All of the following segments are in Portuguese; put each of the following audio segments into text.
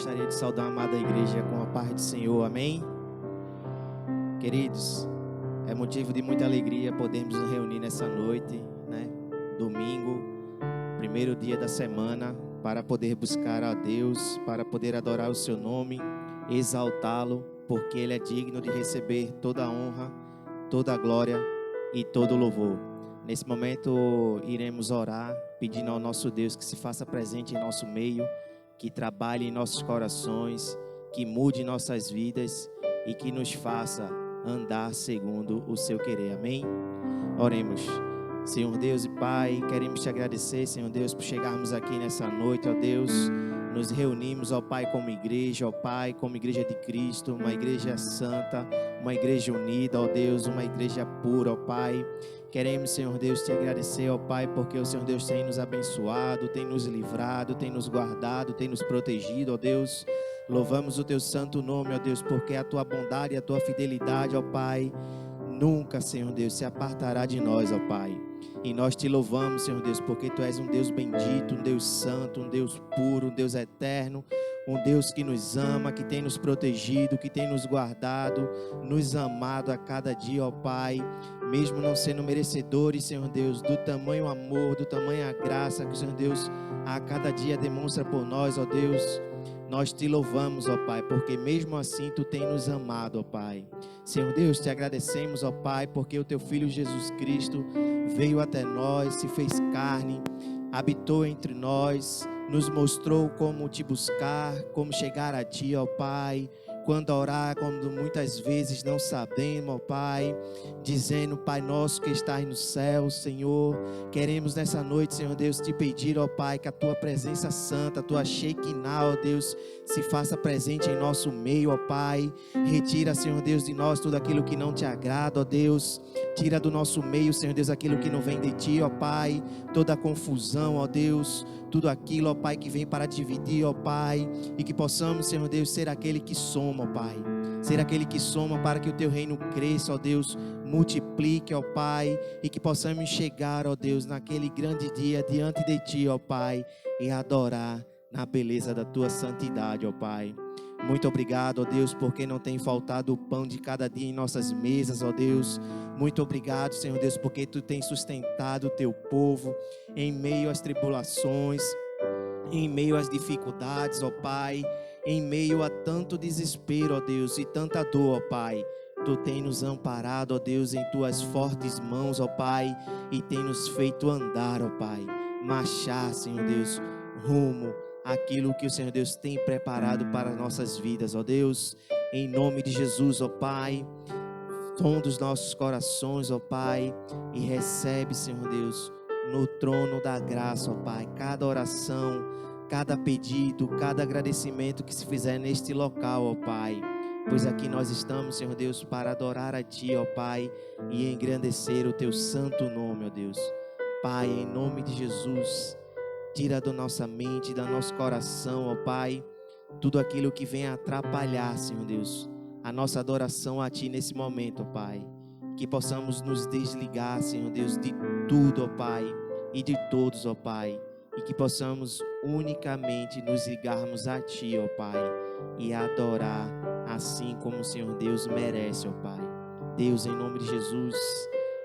gostaria de saudar a amada igreja com a paz do Senhor, amém? Queridos, é motivo de muita alegria podermos nos reunir nessa noite, né? Domingo, primeiro dia da semana, para poder buscar a Deus, para poder adorar o seu nome, exaltá-lo, porque Ele é digno de receber toda a honra, toda a glória e todo o louvor. Nesse momento, iremos orar, pedindo ao nosso Deus que se faça presente em nosso meio, que trabalhe em nossos corações, que mude nossas vidas e que nos faça andar segundo o seu querer. Amém? Oremos. Senhor Deus e Pai, queremos te agradecer, Senhor Deus, por chegarmos aqui nessa noite, ó Deus. Nos reunimos, ó Pai, como igreja, ó Pai, como igreja de Cristo, uma igreja santa, uma igreja unida, ó Deus, uma igreja pura, ó Pai. Queremos, Senhor Deus, te agradecer, ó Pai, porque o Senhor Deus tem nos abençoado, tem nos livrado, tem nos guardado, tem nos protegido, ó Deus. Louvamos o teu santo nome, ó Deus, porque a tua bondade e a tua fidelidade, ó Pai, nunca, Senhor Deus, se apartará de nós, ó Pai. E nós te louvamos, Senhor Deus, porque tu és um Deus bendito, um Deus santo, um Deus puro, um Deus eterno, um Deus que nos ama, que tem nos protegido, que tem nos guardado, nos amado a cada dia, ó Pai, mesmo não sendo merecedores, Senhor Deus, do tamanho amor, do tamanho a graça que o Senhor Deus a cada dia demonstra por nós, ó Deus. Nós te louvamos, ó Pai, porque mesmo assim tu tem nos amado, ó Pai. Senhor Deus, te agradecemos, ó Pai, porque o teu Filho Jesus Cristo veio até nós, se fez carne, habitou entre nós, nos mostrou como te buscar, como chegar a ti, ó Pai. Quando orar, quando muitas vezes não sabemos, ó Pai, dizendo, Pai nosso que estás no céu, Senhor, queremos nessa noite, Senhor Deus, te pedir, ó Pai, que a tua presença santa, a tua Shekinah, ó Deus, se faça presente em nosso meio, ó Pai. Retira, Senhor Deus, de nós tudo aquilo que não te agrada, ó Deus. Tira do nosso meio, Senhor Deus, aquilo que não vem de ti, ó Pai. Toda a confusão, ó Deus, tudo aquilo, ó Pai, que vem para dividir, ó Pai, e que possamos, Senhor Deus, ser aquele que soma, ó Pai, ser aquele que soma para que o teu reino cresça, ó Deus, multiplique, ó Pai, e que possamos chegar, ó Deus, naquele grande dia diante de ti, ó Pai, e adorar na beleza da tua santidade, ó Pai. Muito obrigado, ó Deus, porque não tem faltado o pão de cada dia em nossas mesas, ó Deus. Muito obrigado, Senhor Deus, porque tu tens sustentado o teu povo em meio às tribulações, em meio às dificuldades, ó Pai, em meio a tanto desespero, ó Deus, e tanta dor, ó Pai. Tu tens nos amparado, ó Deus, em tuas fortes mãos, ó Pai, e tem nos feito andar, ó Pai, marchar, Senhor Deus, rumo àquilo que o Senhor Deus tem preparado para nossas vidas, ó Deus, em nome de Jesus, ó Pai. Tom dos nossos corações, ó Pai, e recebe, Senhor Deus, no trono da graça, ó Pai, cada oração, cada pedido, cada agradecimento que se fizer neste local, ó Pai, pois aqui nós estamos, Senhor Deus, para adorar a Ti, ó Pai, e engrandecer o Teu santo nome, ó Deus. Pai, em nome de Jesus, tira da nossa mente, do nosso coração, ó Pai, tudo aquilo que vem atrapalhar, Senhor Deus, a nossa adoração a Ti nesse momento, ó Pai. Que possamos nos desligar, Senhor Deus, de tudo, ó Pai, e de todos, ó Pai. E que possamos unicamente nos ligarmos a Ti, ó Pai, e adorar assim como o Senhor Deus merece, ó Pai. Deus, em nome de Jesus,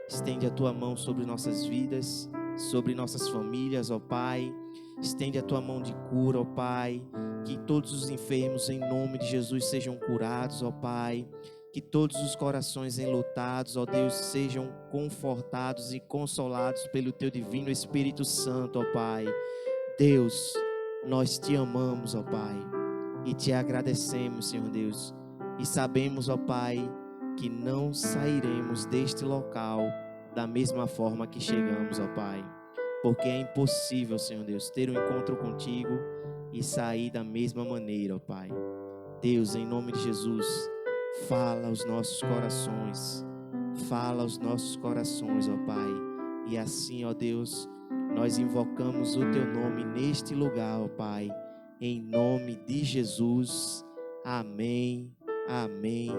estende a Tua mão sobre nossas vidas, sobre nossas famílias, ó Pai. Estende a Tua mão de cura, ó Pai. Que todos os enfermos, em nome de Jesus, sejam curados, ó Pai. Que todos os corações enlutados, ó Deus, sejam confortados e consolados pelo Teu divino Espírito Santo, ó Pai. Deus, nós Te amamos, ó Pai, e Te agradecemos, Senhor Deus. E sabemos, ó Pai, que não sairemos deste local da mesma forma que chegamos, ó Pai. Porque é impossível, Senhor Deus, ter um encontro contigo e sair da mesma maneira, ó Pai. Deus, em nome de Jesus, fala aos nossos corações, fala aos nossos corações, ó Pai. E assim, ó Deus, nós invocamos o Teu nome neste lugar, ó Pai. Em nome de Jesus, amém, amém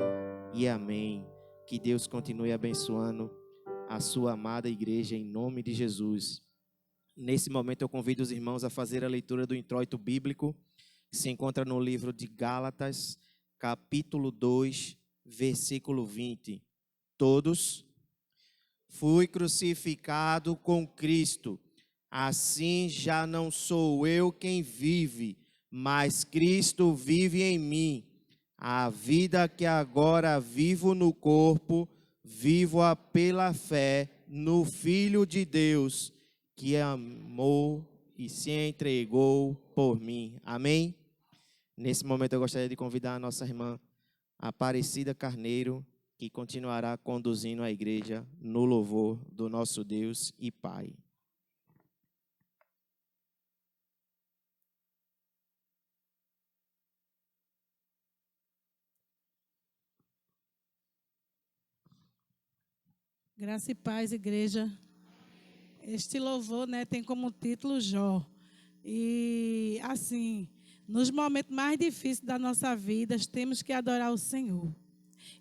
e amém. Que Deus continue abençoando a sua amada igreja em nome de Jesus. Nesse momento eu convido os irmãos a fazer a leitura do introito bíblico. Se encontra no livro de Gálatas, capítulo 2, versículo 20. Todos, fui crucificado com Cristo. Assim já não sou eu quem vive, mas Cristo vive em mim. A vida que agora vivo no corpo, vivo-a pela fé no Filho de Deus, que amou e se entregou por mim. Amém? Nesse momento eu gostaria de convidar a nossa irmã Aparecida Carneiro, que continuará conduzindo a igreja no louvor do nosso Deus e Pai. Graça e paz, igreja. Este louvor, tem como título Jó. E, assim, nos momentos mais difíceis da nossa vida, temos que adorar o Senhor.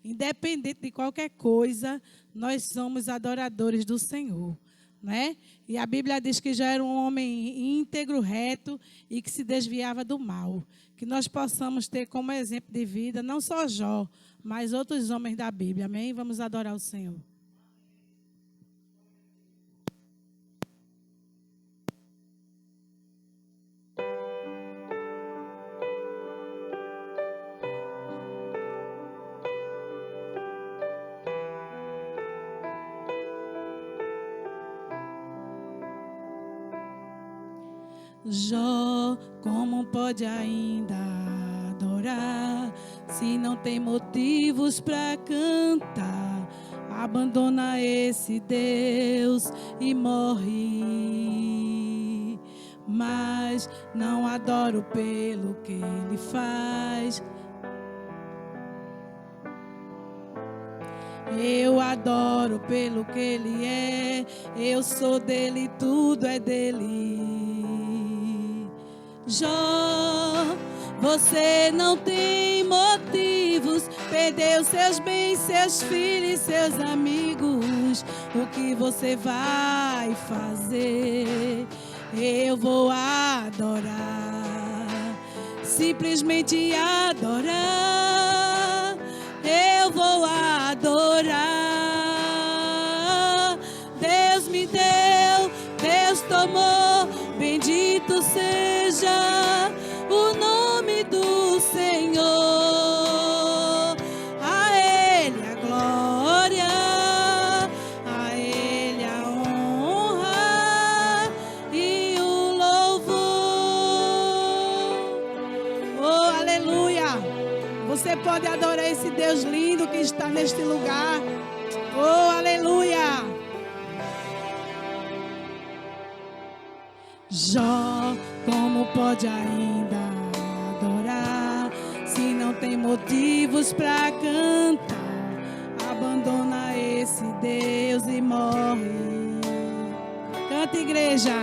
Independente de qualquer coisa, nós somos adoradores do Senhor, né? E a Bíblia diz que já era um homem íntegro, reto e que se desviava do mal. Que nós possamos ter como exemplo de vida, não só Jó, mas outros homens da Bíblia, amém? Vamos adorar o Senhor. Jó, como pode ainda adorar se não tem motivos para cantar? Abandona esse Deus e morre. Mas não adoro pelo que ele faz. Eu adoro pelo que ele é. Eu sou dele, tudo é dele. Jó, você não tem motivos, perdeu seus bens, seus filhos, seus amigos. O que você vai fazer? Eu vou adorar, simplesmente adorar. Eu vou adorar. Deus me deu, Deus tomou, bendito seja o nome do Senhor. A Ele a glória, a Ele a honra e o louvor. Oh, aleluia! Você pode adorar esse Deus lindo que está neste lugar. Oh, aleluia! Jó, como pode ainda adorar se não tem motivos para cantar? Abandona esse Deus e morre. Canta, igreja.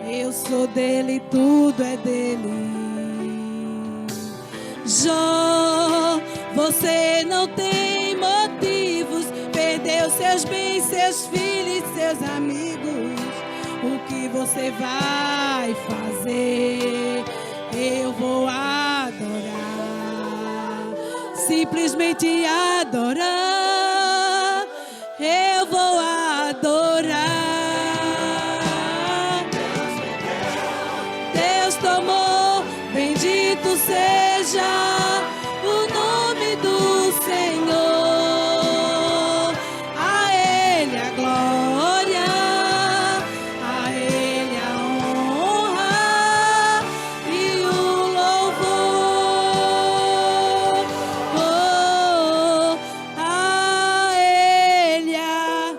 Eu sou dele, tudo é dele. Jó, você não tem motivos, perdeu seus bens, seus filhos, seus amigos. O que você vai fazer? Eu vou adorar, simplesmente adorar. Eu vou adorar. Deus tomou, bendito seja o nome do Senhor. A Ele a glória, a Ele a honra e o louvor. Oh, a Ele a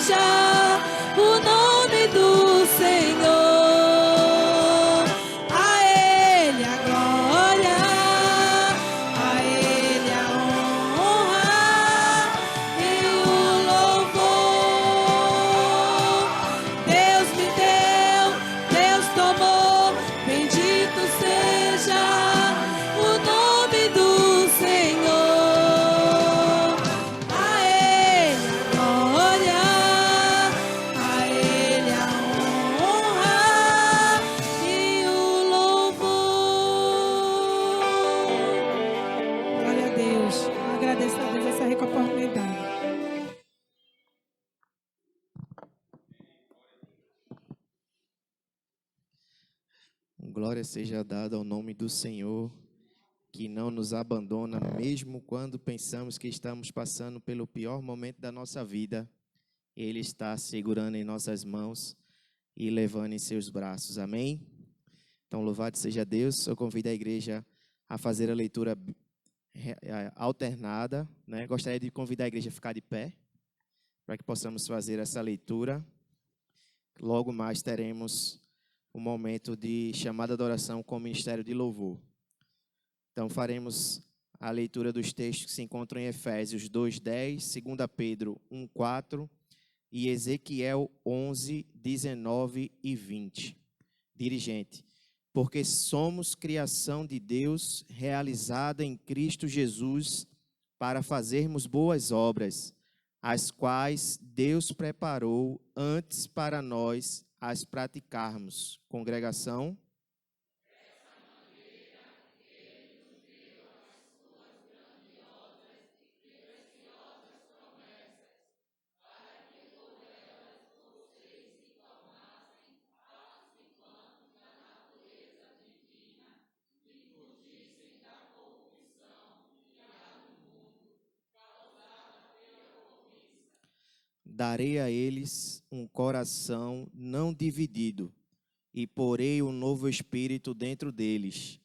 seja o nome do Senhor. A Ele a glória, a Ele a honra e o louvor. Deus me deu, Deus tomou, bendito seja o nome do Senhor. A Ele a glória, a Ele a honra e o louvor. Glória a Deus. Agradeço a Deus essa rica oportunidade. Glória seja dada ao nome do Senhor, que não nos abandona, mesmo quando pensamos que estamos passando pelo pior momento da nossa vida. Ele está segurando em nossas mãos e levando em seus braços. Amém? Então, louvado seja Deus. Eu convido a igreja a fazer a leitura alternada, né? Gostaria de convidar a igreja a ficar de pé, para que possamos fazer essa leitura. Logo mais teremos um momento de chamada de oração com o Ministério de Louvor. Então, faremos a leitura dos textos que se encontram em Efésios 2:10, 2 Pedro 1:4 e Ezequiel 11:19 e 20. Dirigente: porque somos criação de Deus, realizada em Cristo Jesus, para fazermos boas obras, as quais Deus preparou antes para nós as praticarmos. Congregação. Darei a eles um coração não dividido, e porei um novo espírito dentro deles.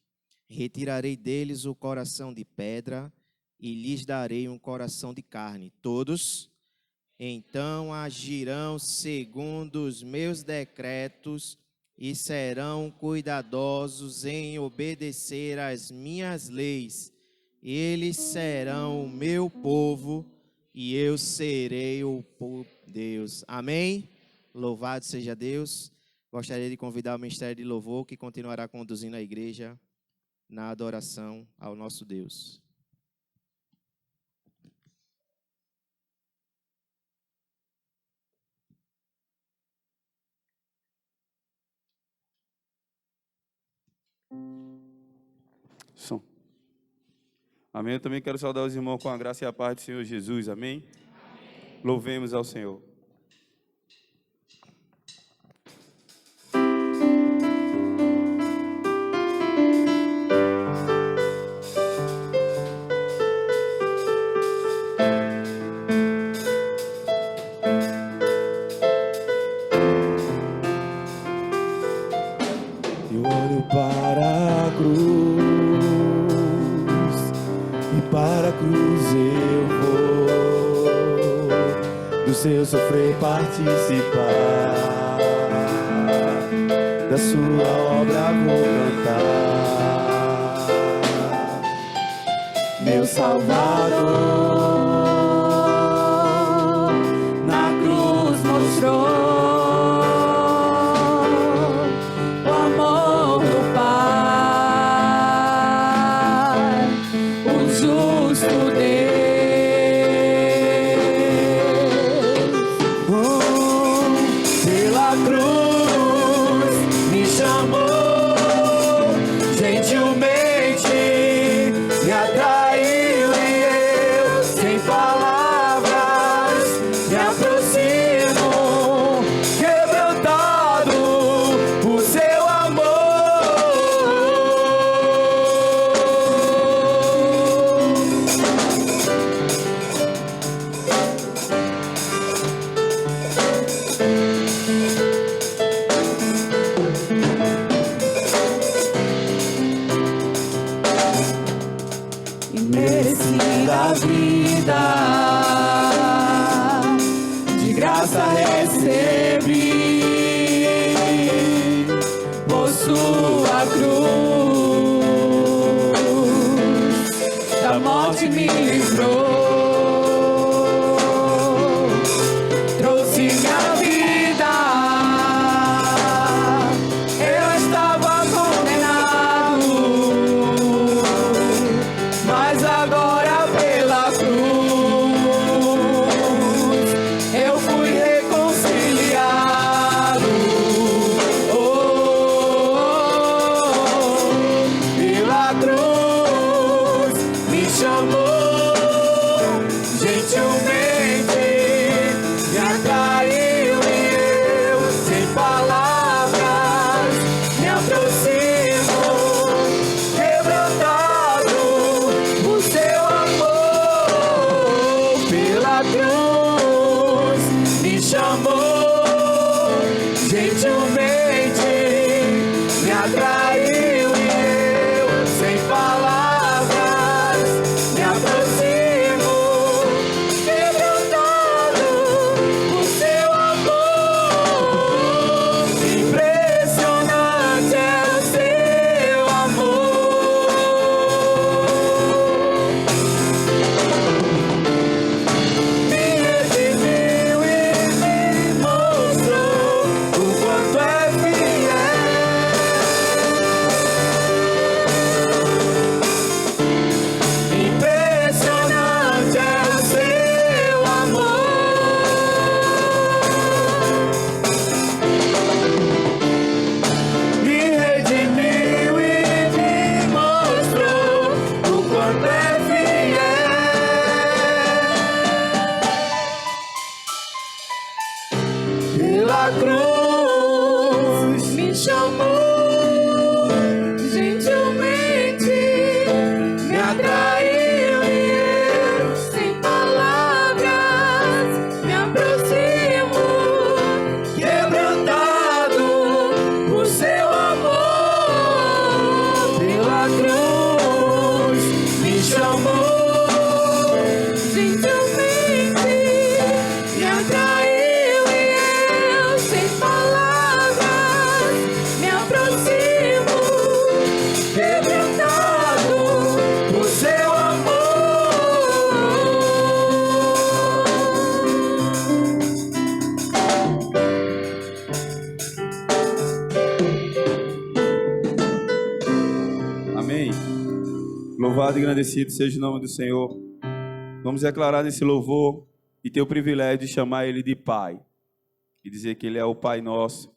Retirarei deles o coração de pedra, e lhes darei um coração de carne. Todos, então, agirão segundo os meus decretos, e serão cuidadosos em obedecer às minhas leis. Eles serão o meu povo, e eu serei o povo de Deus. Amém? Louvado seja Deus. Gostaria de convidar o Ministério de Louvor, que continuará conduzindo a igreja na adoração ao nosso Deus. Som. Amém. Eu também quero saudar os irmãos com a graça e a paz do Senhor Jesus. Amém? Amém. Louvemos ao Senhor. Eu olho para a cruz, e para a cruz eu vou, do seu sofrer participar, da sua obra vou cantar. Meu Salvador na cruz mostrou gentilmente me atraiu e eu pela cruz me chamou, gentilmente me atraiu e eu, sem palavras, me aproximo, quebrantado por seu amor. Impressionante é o seu amor. Me redimiu e me mostrou o quanto é impressionante é o seu amor. Me redimiu e me mostrou o quanto é fiel. Pela cruz me chamou, gentilmente me atraiu e eu, sem palavras, me aproximo, quebrantado por seu amor. Pela cruz me chamou, gentilmente me atraiu e eu, sem palavras, me aproximo, quebrantado por seu Amém. Louvado e agradecido seja o nome do Senhor. Vamos declarar nesse louvor e ter o privilégio de chamar Ele de Pai e dizer que Ele é o Pai nosso.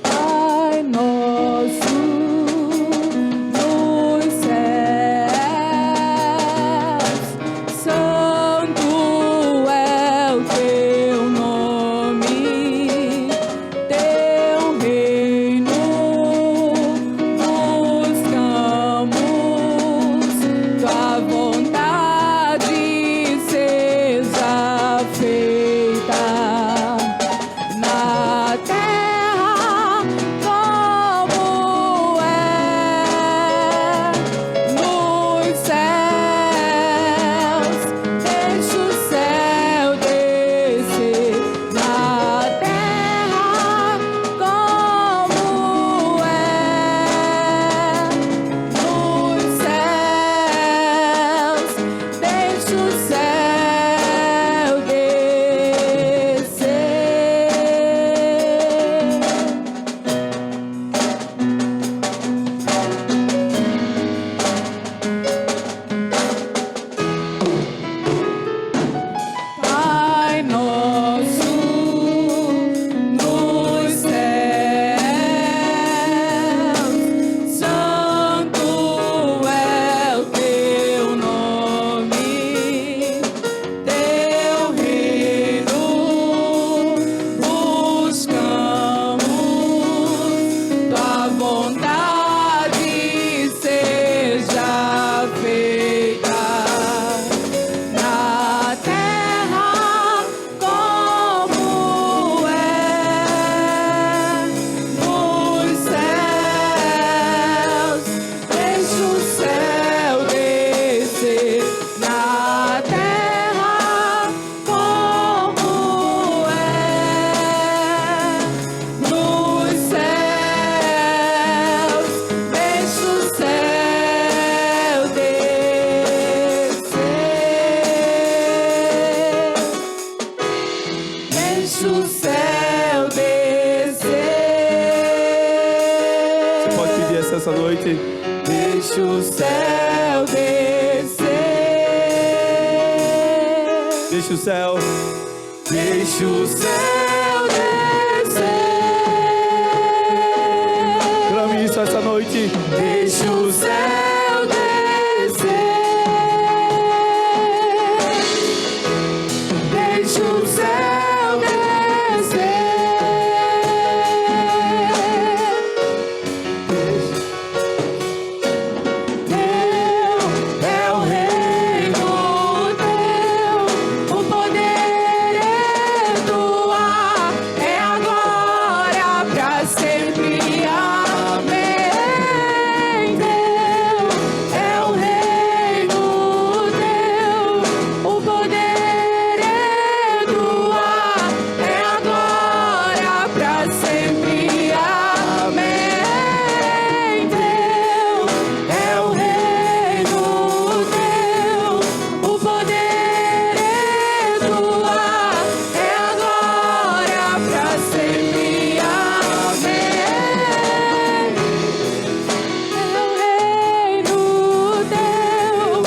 Pai nosso nos céus, santo é o teu nome, teu reino buscamos, tua vontade seja feita na terra como é nos céus. Deixa o céu descer na terra como é nos céus. Deixa o céu descer. Pai nosso nos céus, santo é o teu nome, teu reino buscamos, tua vontade seja feita na terra como é nos céus. Deixa o céu descer na terra como é nos céus. Deixa o céu descer. Deixa o céu descer. Você pode pedir essa noite? Deixa o céu descer. Deixa o céu. Deixa o céu descer. Clame isso essa noite. Deixa o céu descer. Deixa o céu descer. Teu é o reino, teu o poder é tua, é agora pra sempre. Amém. Teu é o reino, teu o poder é tua, é agora pra sempre. Amém. Teu é o reino, teu o poder é tua, é agora pra sempre. Amém. Teu reino, teu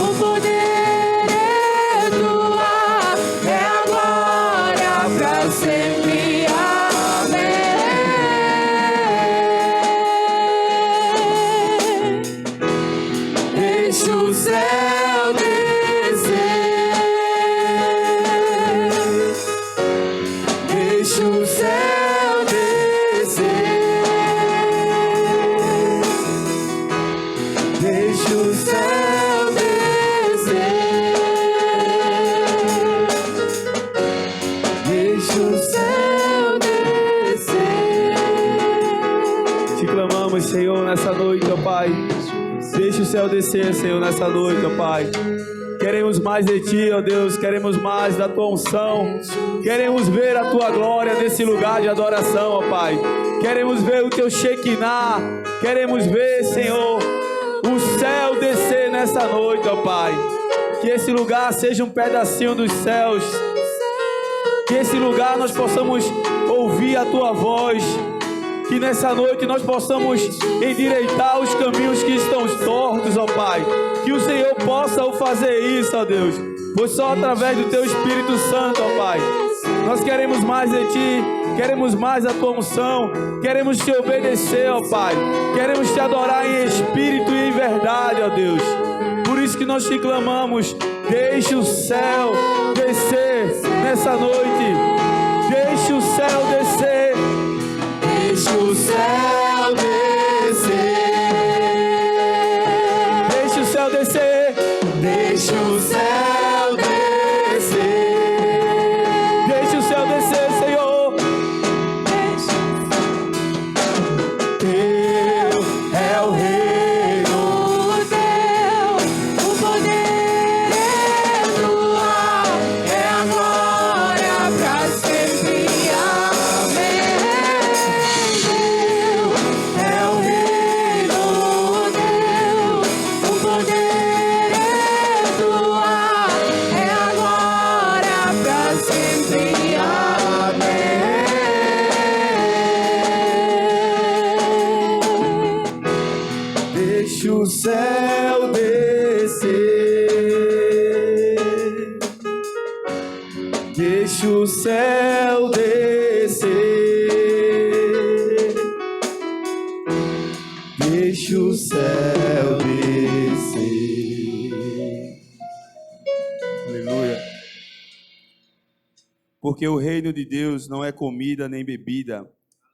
o poder é tua, é agora pra sempre. Amém. Deixa o céu descer. Deixa o céu descer. Deixa o céu descer. Deixa o céu descer. Te clamamos, Senhor, nessa noite, ó Pai. Deixa o céu descer, Senhor, nessa noite, ó Pai. Queremos mais de Ti, ó Deus. Queremos mais da Tua unção. Queremos ver a Tua glória nesse lugar de adoração, ó Pai. Queremos ver o Teu Shekinah. Queremos ver, Senhor, o céu descer nessa noite, ó Pai. Que esse lugar seja um pedacinho dos céus. Que esse lugar nós possamos ouvir a Tua voz. Que nessa noite nós possamos endireitar os caminhos que estão tortos, ó Pai. Que o Senhor possa fazer isso, ó Deus. Pois só através do Teu Espírito Santo, ó Pai. Nós queremos mais de Ti. Queremos mais da Tua unção. Queremos Te obedecer, ó Pai. Queremos Te adorar em espírito e em verdade, ó Deus. Por isso que nós Te clamamos. Deixe o céu descer nessa noite. Deixe o céu descer. Deixa o céu descer. Deixe o céu descer. Deixa o céu descer. Deixe o céu descer, Senhor. Teu é o reino, teu o poder é tua, é agora pra sempre. Amém. Teu é o reino, teu o poder é tua, é agora pra sempre. Amém. Deixe o céu descer. Deixe o céu descer. Deixe o céu descer. Aleluia. Porque o reino de Deus não é comida nem bebida,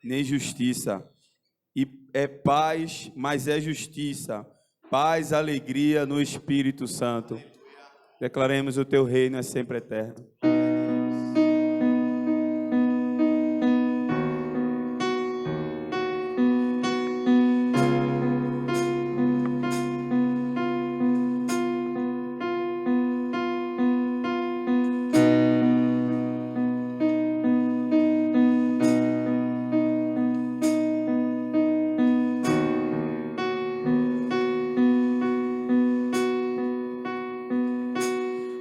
nem justiça. E é paz, mas é justiça. Paz, alegria no Espírito Santo. Declaremos: o Teu reino é sempre eterno.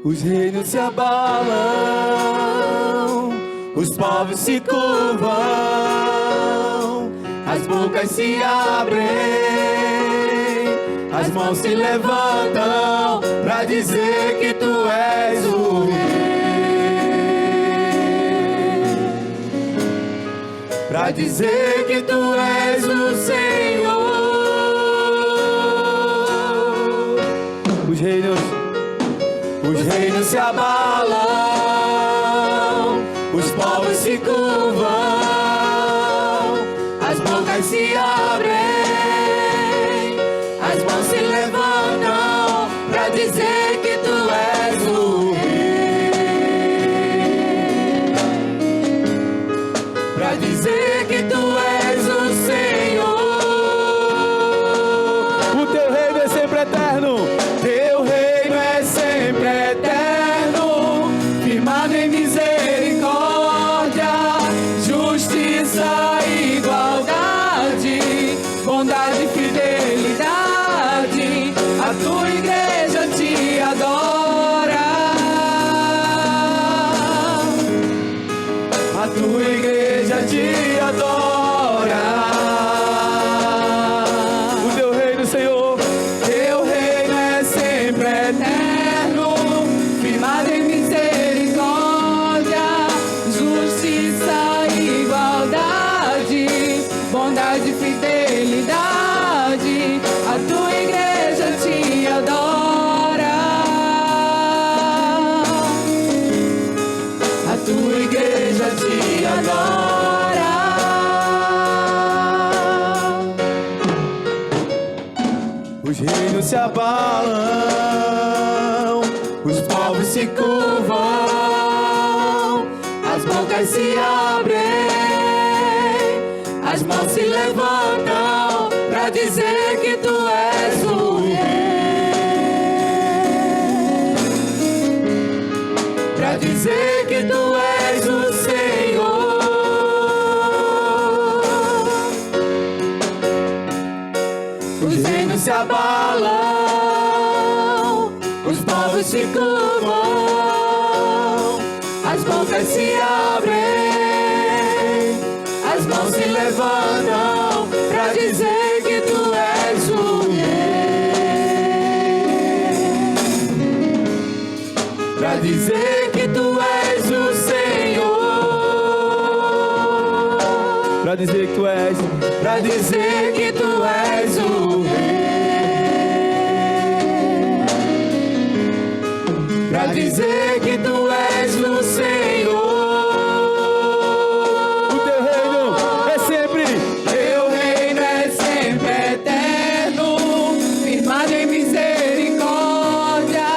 Os reinos se abalam, os povos se curvam, as bocas se abrem, as mãos se levantam pra dizer que Tu és o Rei. pra dizer que tu és o Senhor. Os reinos Se abalam, os povos se curvam, as bocas se abrem, as mãos se levantam pra dizer que tu és o Rei, pra dizer que tu és o Senhor. O teu reino é sempre eterno. Teu reino é sempre eterno, firmado em misericórdia, justiça e igualdade, bondade e fidelidade. A tua igreja te adora, a tua igreja te adora. O teu reino, Senhor, Teu reino é sempre eterno, firmado em misericórdia, justiça e igualdade, bondade e fidelidade. A tua igreja te adora, a tua igreja te adora. os reinos se abalam, Os povos se curvam, as bocas se abrem, as mãos se levantam pra dizer que tu és o Rei, pra dizer que tu és o Senhor. Os reinos se abalam, os povos se curvam, as bocas se abrem, as mãos se levantam pra dizer que tu és o Rei, pra dizer que tu és o Senhor, para dizer que tu és, pra dizer que tu és o Rei, pra dizer que tu és o Senhor. o teu reino é sempre, Teu reino é sempre eterno, firmado em misericórdia,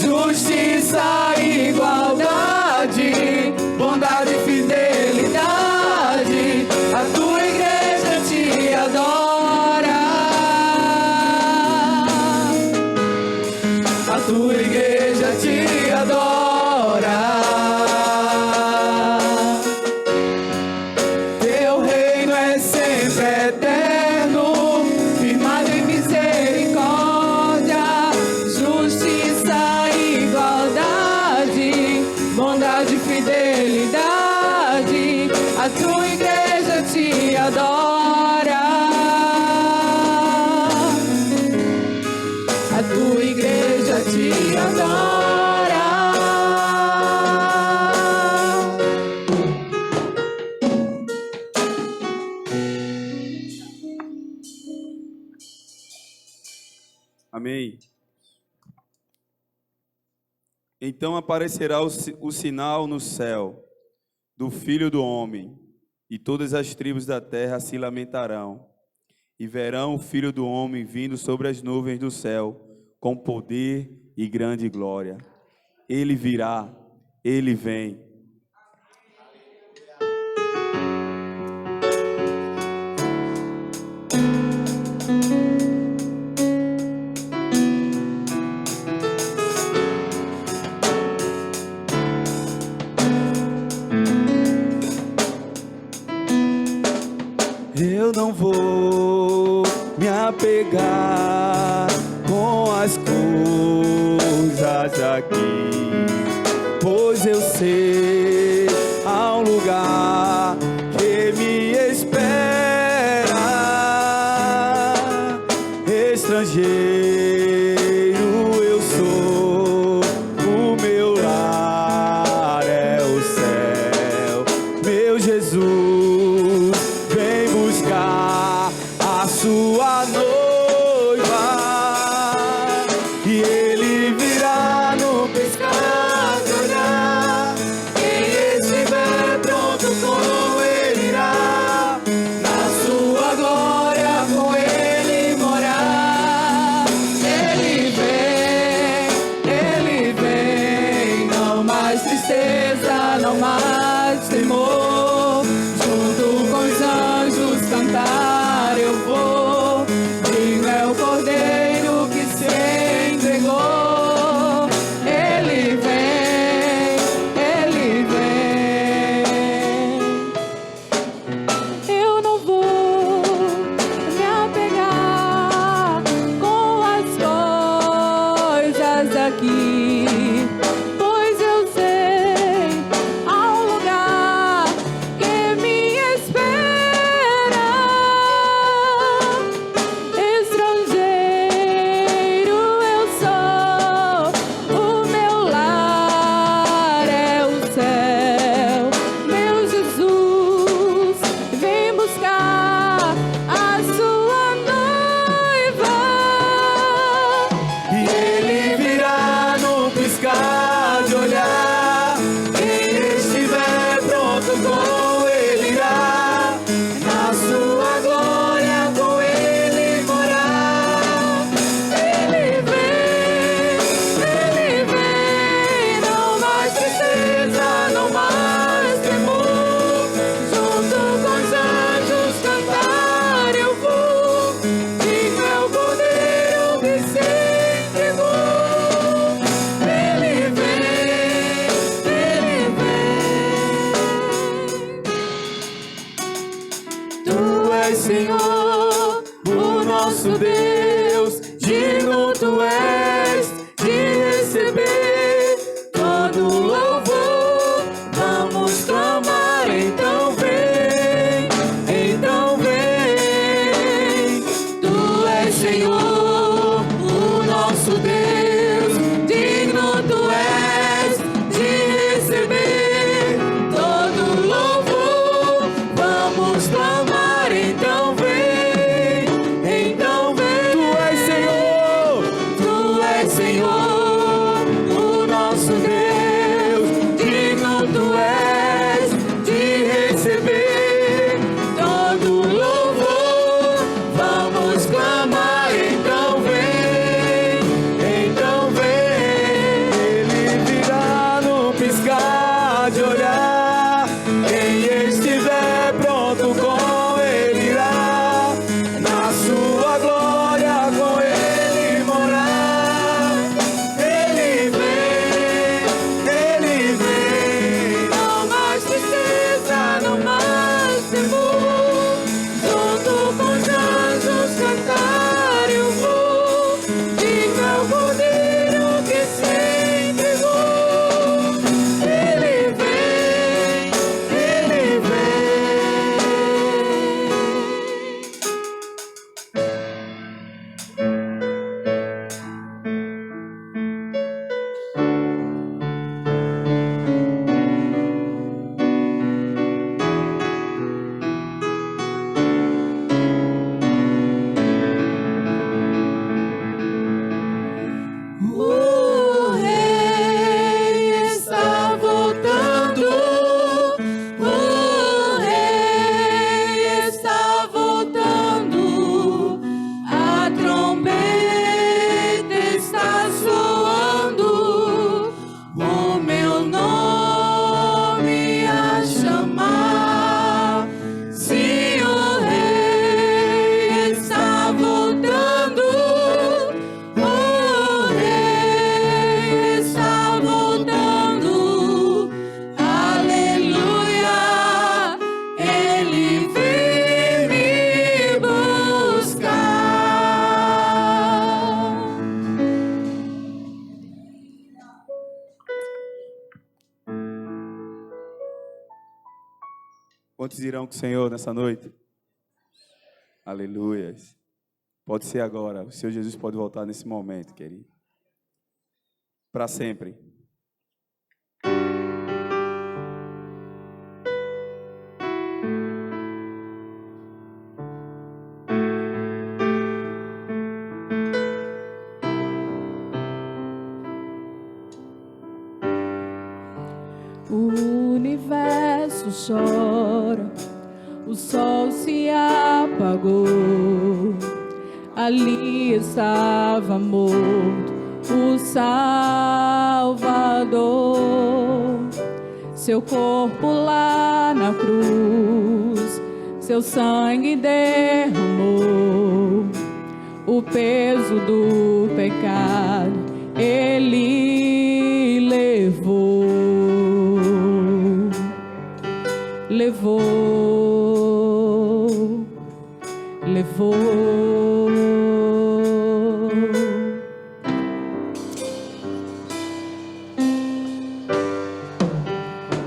justiça e igualdade, bondade e fidelidade. A tua igreja te adora, a tua igreja te adora. Teu reino é sempre eterno, firmado em misericórdia, justiça e igualdade, bondade e fidelidade. A tua igreja te adora, a tua igreja te adora. amém. Então aparecerá o sinal no céu do Filho do Homem, e todas as tribos da terra se lamentarão, e verão o Filho do Homem vindo sobre as nuvens do céu, com poder e grande glória. Ele virá, ele vem. Eu não vou me apegar com as coisas aqui, pois eu sei há um lugar que me espera. Estrangeiro eu sou, o meu lar é o céu. Meu Jesus mais tristeza, não mais temor. Junto com os anjos cantar eu vou. Digno é o Cordeiro que se entregou. Ele vem, ele vem. Eu não vou me apegar com as coisas daqui, pois eu sei há um lugar que me espera. Estrangeiro eu sou, o meu lar é o céu. Meu Jesus vem buscar a sua noiva. E ele virá no piscar de olhar. Quem estiver pronto com ele irá. Na sua glória com ele morar. Ele vem, não mais tristeza, não mais temor. Junto com os anjos cantar eu vou. Digno é o Cordeiro que se entregou. Ele vem, Tu és Senhor, o nosso Deus, digno tu és de receber todo louvor. Vamos clamar, então vem, então vem. Tu és Senhor, o nosso Deus, digno tu és de receber todo louvor. Vamos clamar, então vem, então vem. Tu és Senhor, o nosso Deus, digno tu és de receber todo louvor. Vamos clamar, então vem, então vem. Ele virá no piscar de olhar. Quem estiver pronto com ele irá. Na sua glória com ele morar. Ele vem, não mais tristeza, não mais temor. Junto com os anjos cantar eu vou. Digno é o Cordeiro que se entregou. Ele vem, ele vem. O rei está voltando. O rei está voltando. A trombeta está soando. O meu nome a chamar. Se o rei está voltando, o rei está voltando. Aleluia, ele vem me buscar. Quantos irão com o Senhor nessa noite? Aleluia. Pode ser agora. O Senhor Jesus pode voltar nesse momento, querido. Para sempre. O universo chora, o sol se apagou. Ali estava morto o Salvador. seu corpo lá na cruz, seu sangue derramou, o peso do pecado ele levou, levou, levou.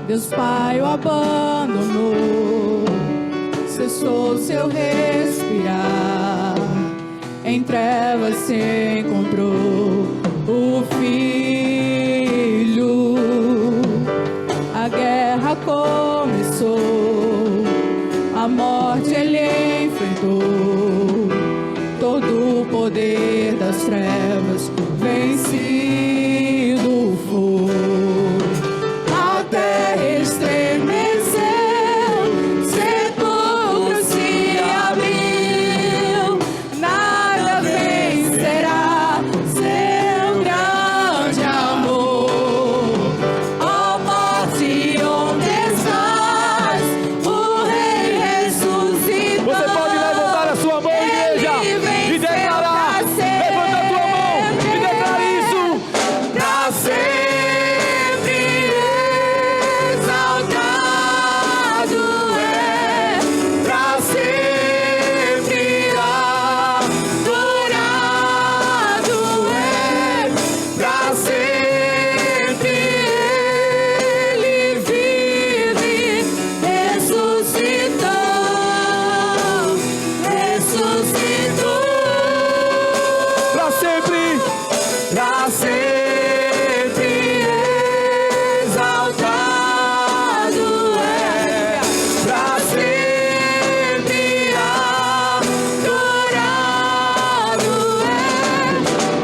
Deus Pai o abandonou, cessou seu respirar, em trevas se encontrou o Filho. A guerra começou, a morte ele enfrentou, todo o poder das trevas vencido foi. A terra estremeceu, sepulcro se abriu, nada vencerá seu grande amor. Ó morte, onde estás? O Rei ressuscitou. Você pode levantar a sua mão, igreja, e declarar. Levanta a tua mão e declara isso. Pra sempre exaltado é, pra sempre adorado é, pra sempre ele vive, ressuscitou, ressuscitou. Para sempre. Pra sempre exaltado é, pra sempre adorado é,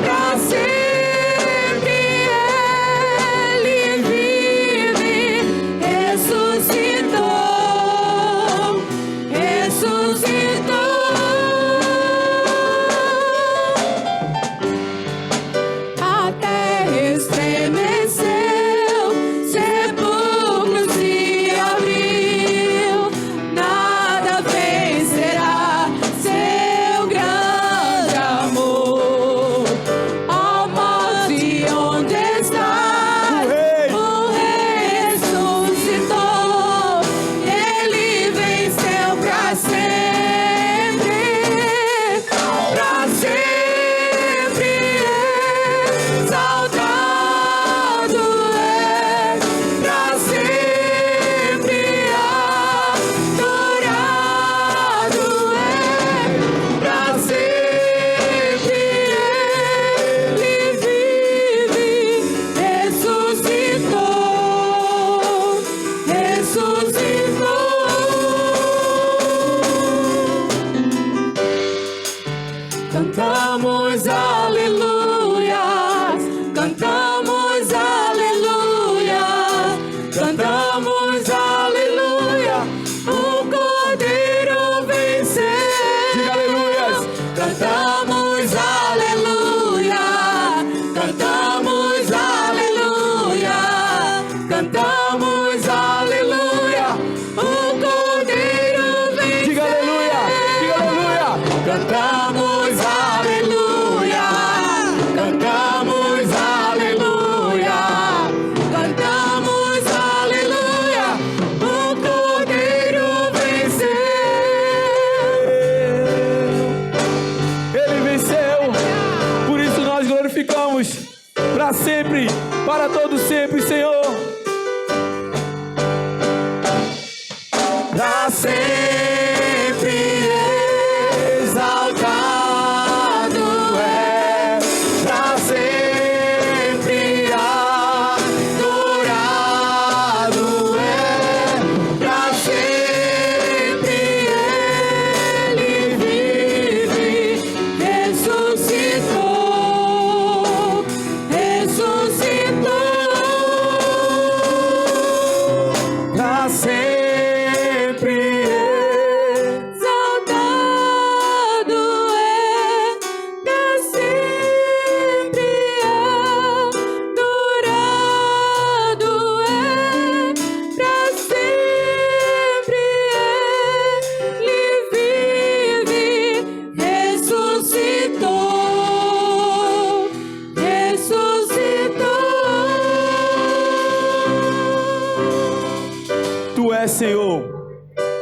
pra sempre ele vive, ressuscitou, ressuscitou. A terra estremeceu, sepulcro se abriu, nada vencerá seu grande amor. Ó morte, onde estás? O Rei ressuscitou, ele venceu pra sempre, pra sempre exaltado é, pra sempre adorado é, pra sempre ele vive, ressuscitou, ressuscitou. Cantamos aleluias, cantamos aleluia, cantamos aleluia, o Cordeiro venceu. Diga aleluias. Cantamos aleluia, cantamos aleluia, cantamos aleluia, o Cordeiro venceu. Diga aleluia. Diga aleluia. Cantamos aleluia, cantamos aleluia, cantamos aleluia, o Cordeiro venceu. Ele venceu. Por isso nós glorificamos para sempre, para todo sempre, Senhor. Pra sempre exaltado é, pra sempre adorado é, pra sempre ele vive, ressuscitou, ressuscitou. és, Senhor,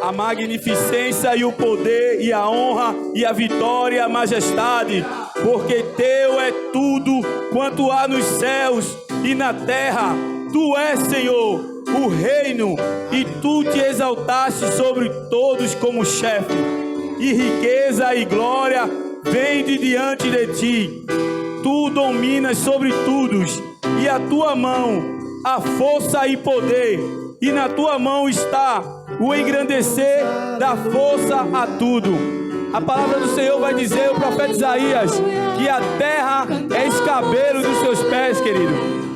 a magnificência e o poder e a honra e a vitória e a majestade, porque teu é tudo quanto há nos céus e na terra. Tu és, Senhor, o reino, e tu te exaltaste sobre todos como chefe, e riqueza e glória vem de diante de ti. Tu dominas sobre todos, e a tua mão há força e poder, e na tua mão está o engrandecer da força a tudo. A palavra do Senhor vai dizer, o profeta Isaías, que a terra é escabelo dos seus pés, querido.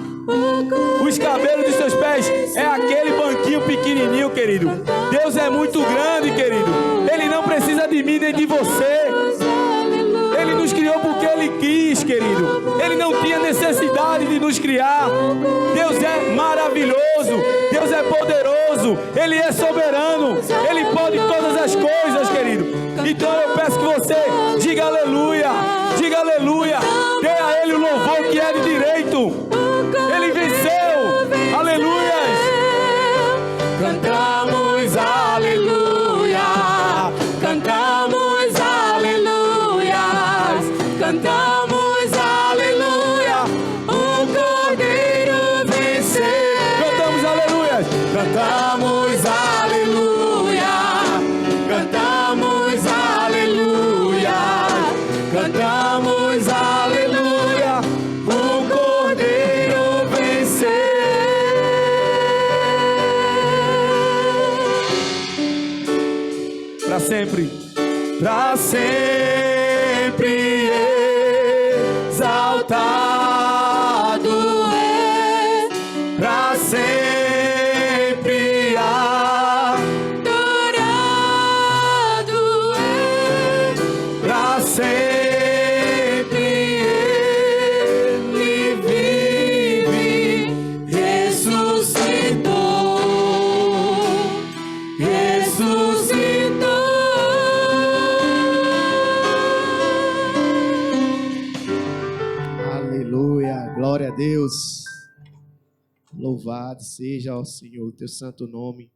O escabelo dos seus pés é aquele banquinho pequenininho, querido. Deus é muito grande, querido. Ele não precisa de mim nem de você. Ele nos criou porque Ele quis, querido. Ele não tinha necessidade de nos criar. Deus é maravilhoso. Deus é poderoso. Ele é soberano. Ele pode todas as coisas, querido. Então eu peço que você diga aleluia. Diga aleluia. Dê a Ele o louvor que é de direito. Ele venceu. Aleluia. Cantamos aleluia. Cantamos aleluia. Cantamos aleluia. O Cordeiro venceu. Cantamos aleluia. Cantamos aleluia. Cantamos aleluia. Cantamos aleluia. O Cordeiro venceu. Para sempre. Para sempre exaltado é, para sempre adorado é, para sempre Ele vive, ressuscitou, ressuscitou. Aleluia, glória a Deus. Louvado seja o Senhor, o teu santo nome.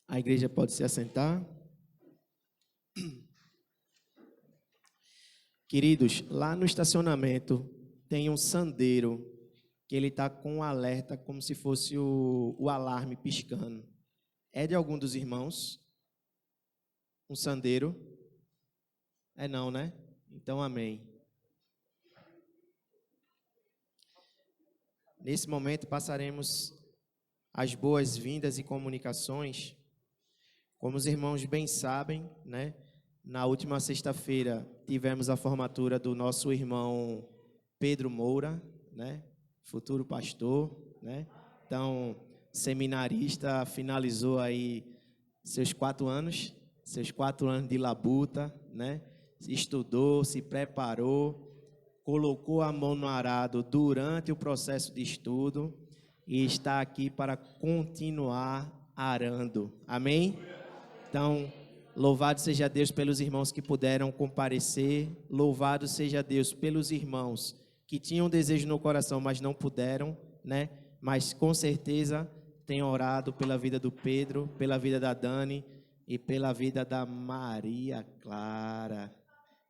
A igreja pode se assentar. Queridos, lá no estacionamento tem um sandeiro que ele está com um alerta como se fosse o alarme piscando. É de algum dos irmãos? Um sandeiro? É não, né? Então, amém. Nesse momento passaremos as boas-vindas e comunicações. Como os irmãos bem sabem, né? Na última sexta-feira tivemos a formatura do nosso irmão Pedro Moura, né? Futuro pastor, né? Então, seminarista, finalizou aí seus 4 anos de labuta, né? Estudou, se preparou, colocou a mão no arado durante o processo de estudo e está aqui para continuar arando. Amém? Então, louvado seja Deus pelos irmãos que puderam comparecer, louvado seja Deus pelos irmãos que tinham desejo no coração, mas não puderam, né? Mas com certeza tem orado pela vida do Pedro, pela vida da Dani e pela vida da Maria Clara.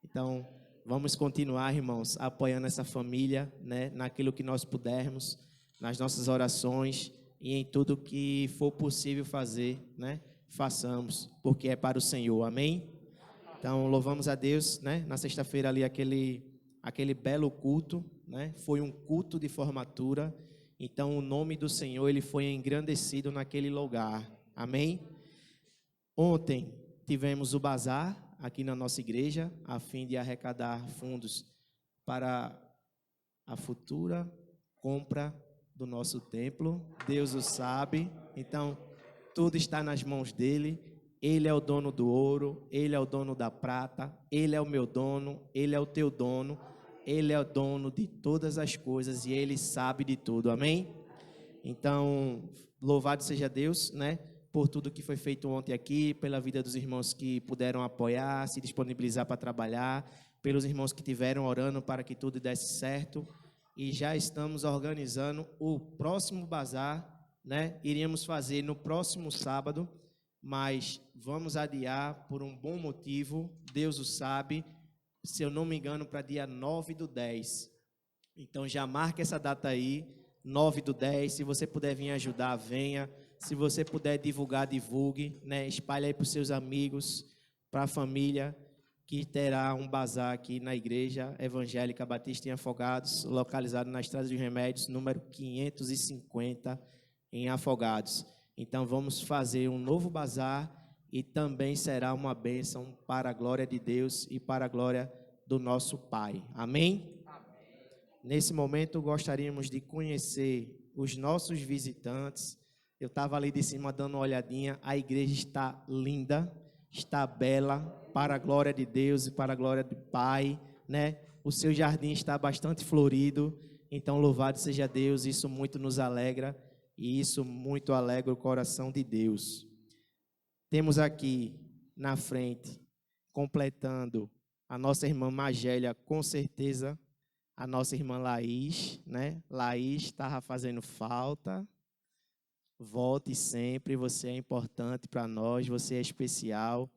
Então, vamos continuar, irmãos, apoiando essa família, né, naquilo que nós pudermos, nas nossas orações e em tudo que for possível fazer, né? Façamos, porque é para o Senhor. Amém? Então, louvamos a Deus, né? Na sexta-feira ali aquele belo culto, né? Foi um culto de formatura. Então, o nome do Senhor, ele foi engrandecido naquele lugar. Amém? Ontem tivemos o bazar aqui na nossa igreja, a fim de arrecadar fundos para a futura compra do nosso templo. Deus o sabe. Então, tudo está nas mãos dele. Ele é o dono do ouro, ele é o dono da prata, ele é o meu dono, ele é o teu dono. Ele é o dono de todas as coisas e ele sabe de tudo. Amém? Então, louvado seja Deus, né? por tudo que foi feito ontem aqui, pela vida dos irmãos que puderam apoiar, se disponibilizar para trabalhar, pelos irmãos que tiveram orando para que tudo desse certo. E já estamos organizando o próximo bazar, né? Iríamos fazer no próximo sábado, mas vamos adiar por um bom motivo, Deus o sabe, se eu não me engano, para dia 9/10. Então já marca essa data aí, 9/10, se você puder vir ajudar, venha. Se você puder divulgar, divulgue, né? Espalhe aí para os seus amigos, para a família, que terá um bazar aqui na Igreja Evangélica Batista em Afogados, localizado na Estrada dos Remédios, número 550, em Afogados. Então vamos fazer um novo bazar e também será uma bênção para a glória de Deus e para a glória do nosso Pai. Amém? Nesse momento gostaríamos de conhecer os nossos visitantes. Eu estava ali de cima dando uma olhadinha, a igreja está linda, está bela, para a glória de Deus e para a glória do Pai, né? O seu jardim está bastante florido, então louvado seja Deus, isso muito nos alegra e isso muito alegra o coração de Deus. Temos aqui na frente, completando a nossa irmã Magélia, com certeza, a nossa irmã Laís, né? Laís estava fazendo falta. Volte sempre, você é importante para nós, você é especial.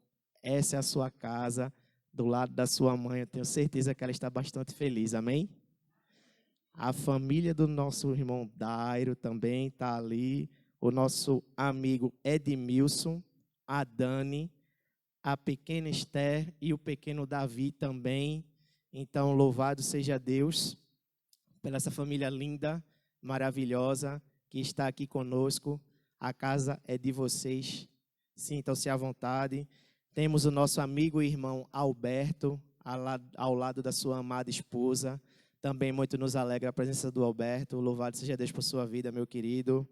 Essa é a sua casa, do lado da sua mãe. Eu tenho certeza que ela está bastante feliz, amém? A família do nosso irmão Dairo também está ali. O nosso amigo Edmilson, a Dani, a pequena Esther e o pequeno Davi também. Então, louvado seja Deus pela essa família linda, maravilhosa, que está aqui conosco. A casa é de vocês, sintam-se à vontade. Temos o nosso amigo e irmão Alberto, ao lado da sua amada esposa. Também muito nos alegra a presença do Alberto. Louvado seja Deus por sua vida, meu querido.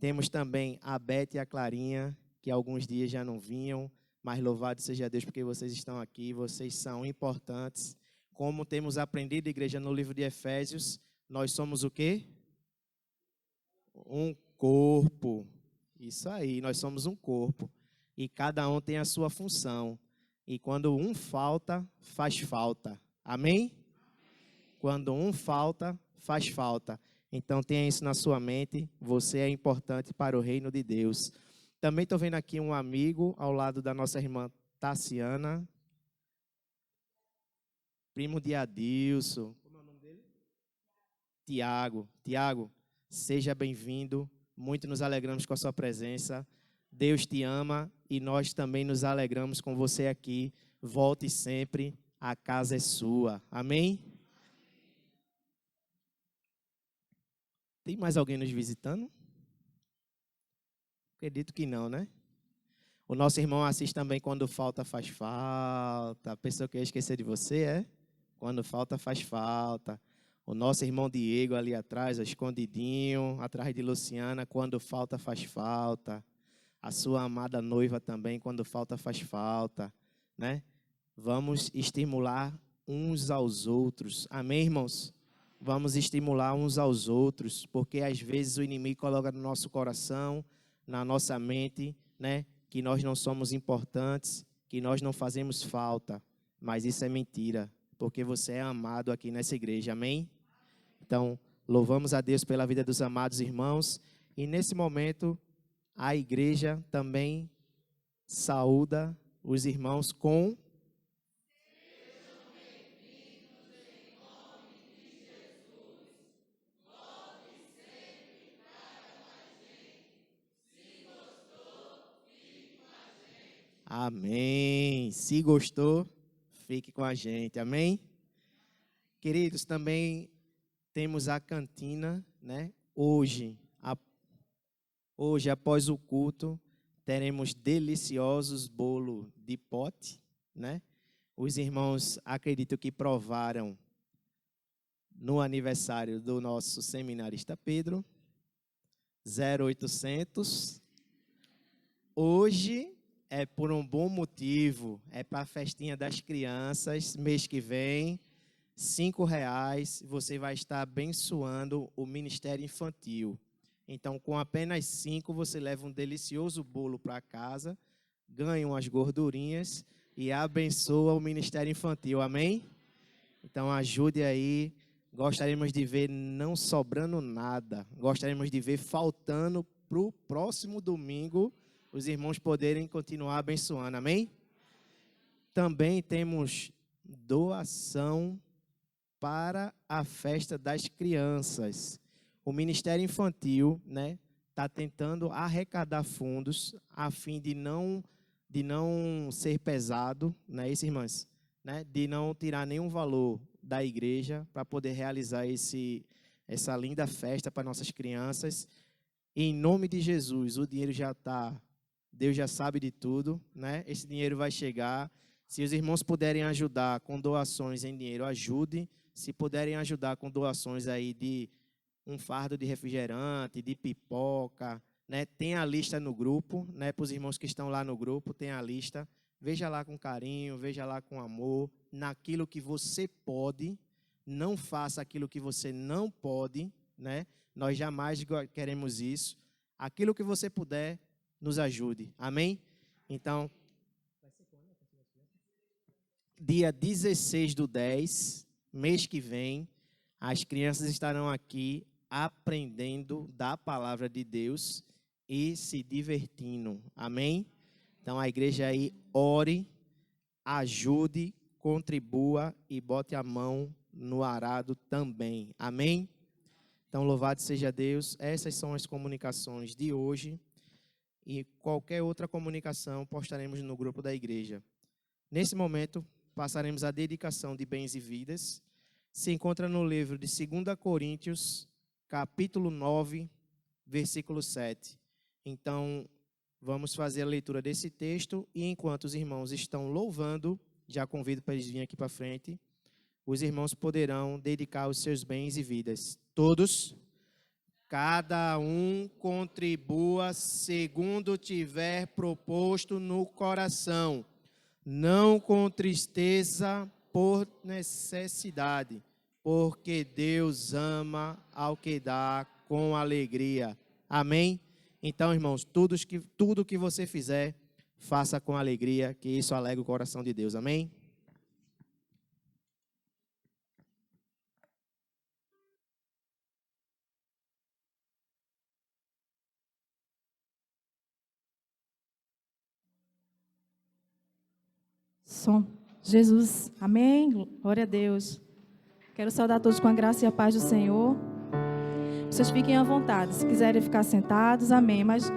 Temos também a Beth e a Clarinha, que alguns dias já não vinham, mas louvado seja Deus porque vocês estão aqui, vocês são importantes. Como temos aprendido, igreja, no livro de Efésios, nós somos o quê? Um corpo. Isso aí, nós somos um corpo. E cada um tem a sua função. E quando um falta, faz falta. Amém? Quando um falta, faz falta. Então tenha isso na sua mente. Você é importante para o reino de Deus. Também estou vendo aqui um amigo ao lado da nossa irmã Tassiana. Primo de Adilson. Como é o nome dele? Tiago. Tiago, seja bem-vindo. Muito nos alegramos com a sua presença. Deus te ama e nós também nos alegramos com você aqui. Volte sempre, a casa é sua. Amém? Tem mais alguém nos visitando? Acredito que não, né? O nosso irmão Assis também, quando falta, faz falta. Pensou que eu ia esquecer de você, é? Quando falta, faz falta. O nosso irmão Diego ali atrás, escondidinho, atrás de Luciana, quando falta, faz falta. A sua amada noiva também, quando falta, faz falta, né? Vamos estimular uns aos outros. Amém, irmãos? Vamos estimular uns aos outros, porque às vezes o inimigo coloca no nosso coração, na nossa mente, né? Que nós não somos importantes, que nós não fazemos falta. Mas isso é mentira, porque você é amado aqui nessa igreja. Amém? Então, louvamos a Deus pela vida dos amados irmãos. E nesse momento, a igreja também saúda os irmãos com... Amém. Se gostou, fique com a gente. Amém? Queridos, também temos a cantina, né? Hoje, após o culto, teremos deliciosos bolo de pote, né? Os irmãos, acredito que provaram no aniversário do nosso seminarista Pedro, 0800. Hoje é por um bom motivo, é para a festinha das crianças, mês que vem, R$ 5, você vai estar abençoando o Ministério Infantil. Então, com apenas 5, você leva um delicioso bolo para casa, ganha umas gordurinhas e abençoa o Ministério Infantil. Amém? Então, ajude aí. Gostaríamos de ver não sobrando nada. Gostaríamos de ver faltando para o próximo domingo os irmãos poderem continuar abençoando. Amém? Também temos doação para a festa das crianças. O Ministério Infantil, né, está tentando arrecadar fundos a fim de não ser pesado, né, isso, irmãs, né, de não tirar nenhum valor da igreja para poder realizar essa linda festa para nossas crianças. Em nome de Jesus, o dinheiro já está, Deus já sabe de tudo, né? Esse dinheiro vai chegar. Se os irmãos puderem ajudar com doações em dinheiro, ajude. Se puderem ajudar com doações aí de um fardo de refrigerante, de pipoca, né? Tem a lista no grupo, né? Para os irmãos que estão lá no grupo, tem a lista. Veja lá com carinho, veja lá com amor, naquilo que você pode. Não faça aquilo que você não pode, né? Nós jamais queremos isso. Aquilo que você puder, nos ajude. Amém? Então, dia 16/10, mês que vem, as crianças estarão aqui aprendendo da palavra de Deus e se divertindo. Amém? Então, a igreja aí, ore, ajude, contribua e bote a mão no arado também. Amém? Então, louvado seja Deus. Essas são as comunicações de hoje. E qualquer outra comunicação postaremos no grupo da igreja. Nesse momento, passaremos a dedicação de bens e vidas. Se encontra no livro de 2 Coríntios, capítulo 9, versículo 7. Então, vamos fazer a leitura desse texto e enquanto os irmãos estão louvando, já convido para eles virem aqui para frente, os irmãos poderão dedicar os seus bens e vidas. Todos, cada um contribua segundo tiver proposto no coração, não com tristeza por necessidade, porque Deus ama ao que dá com alegria. Amém? Então, irmãos, tudo que você fizer, faça com alegria, que isso alegra o coração de Deus. Amém? Som. Jesus, amém? Glória a Deus. Quero saudar todos com a graça e a paz do Senhor. Vocês fiquem à vontade, se quiserem ficar sentados, amém. Mas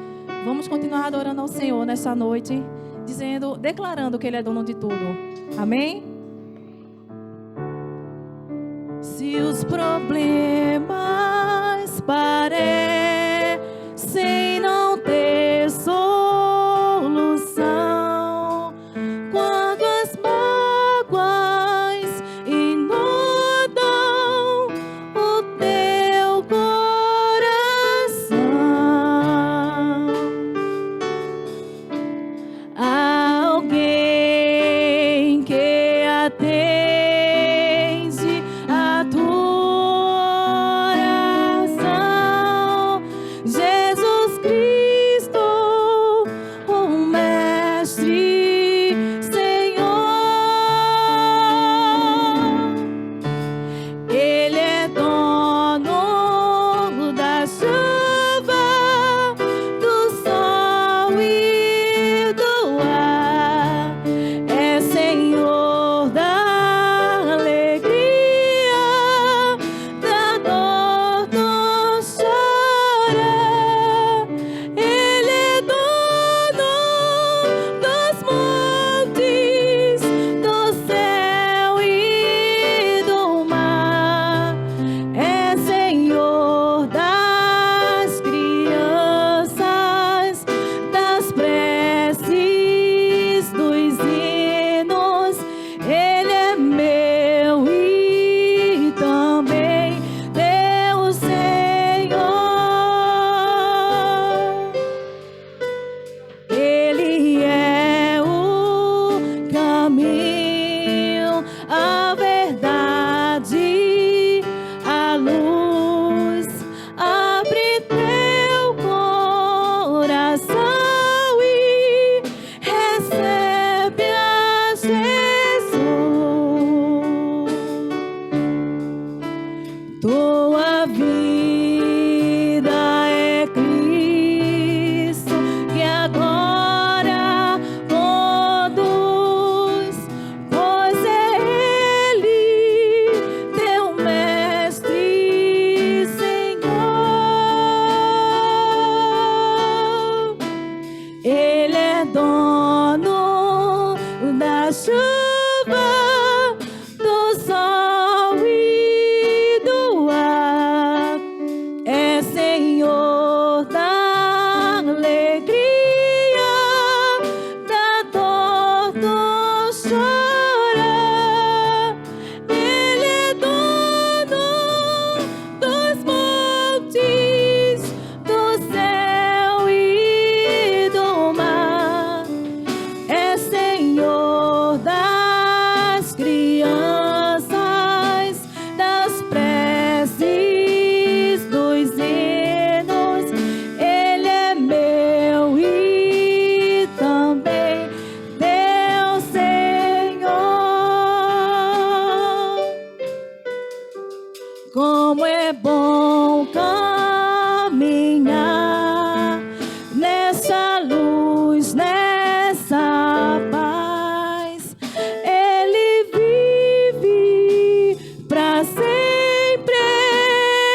vamos continuar adorando ao Senhor nessa noite, declarando que Ele é dono de tudo. Amém? Se os problemas parecem não ter solução, quando as mágoas inundam o teu coração, alguém que atende a tua oração, Jesus Cristo, o Mestre, Senhor. Ele é dono da chuva, do sol e do ar. É Senhor da alegria, da dor do chorar. Ele é dono dos montes, do céu e do mar. É Senhor das crianças, das preces, dos hinos. Ele é meu e também teu Senhor. Ele é o caminho, a verdade, a luz. Abre Como é bom caminhar nessa luz, nessa paz. Ele vive para sempre,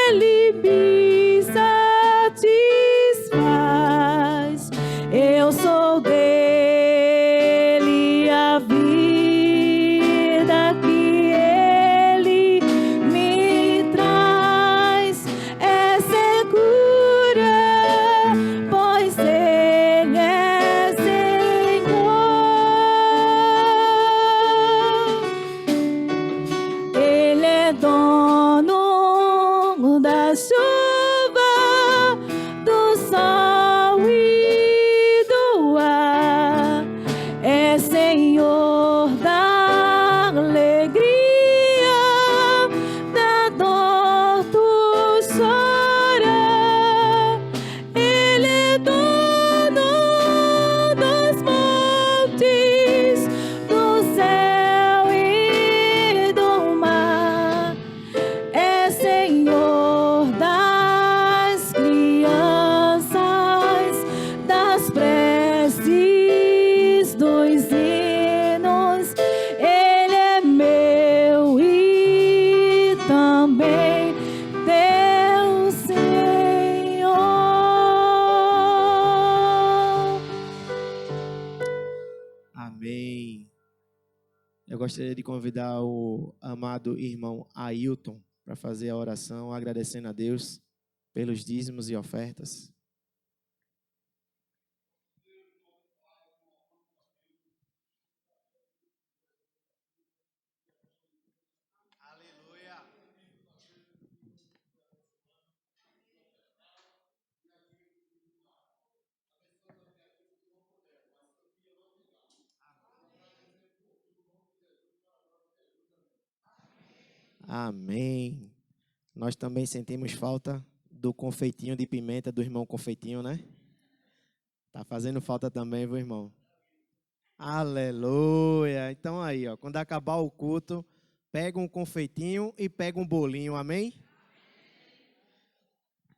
Ele me satisfaz. Eu sou dele, a vida que Ele me traz é segura, pois Ele é Senhor. Ele é dono da chuva, do sol e do ar. É Senhor da alegria, da dor tu chora. Ele é dono dos montes, do céu e do mar. É Senhor das crianças, das preces, dos hinos. Ele é meu e também teu Senhor. Amém. Eu gostaria de convidar o amado irmão Ailton para fazer a oração, agradecendo a Deus pelos dízimos e ofertas. Aleluia. Amém. Nós também sentimos falta do confeitinho de pimenta do irmão Confeitinho, né? Tá fazendo falta também, viu, irmão? Aleluia. Então aí, ó, quando acabar o culto, pega um confeitinho e pega um bolinho, amém?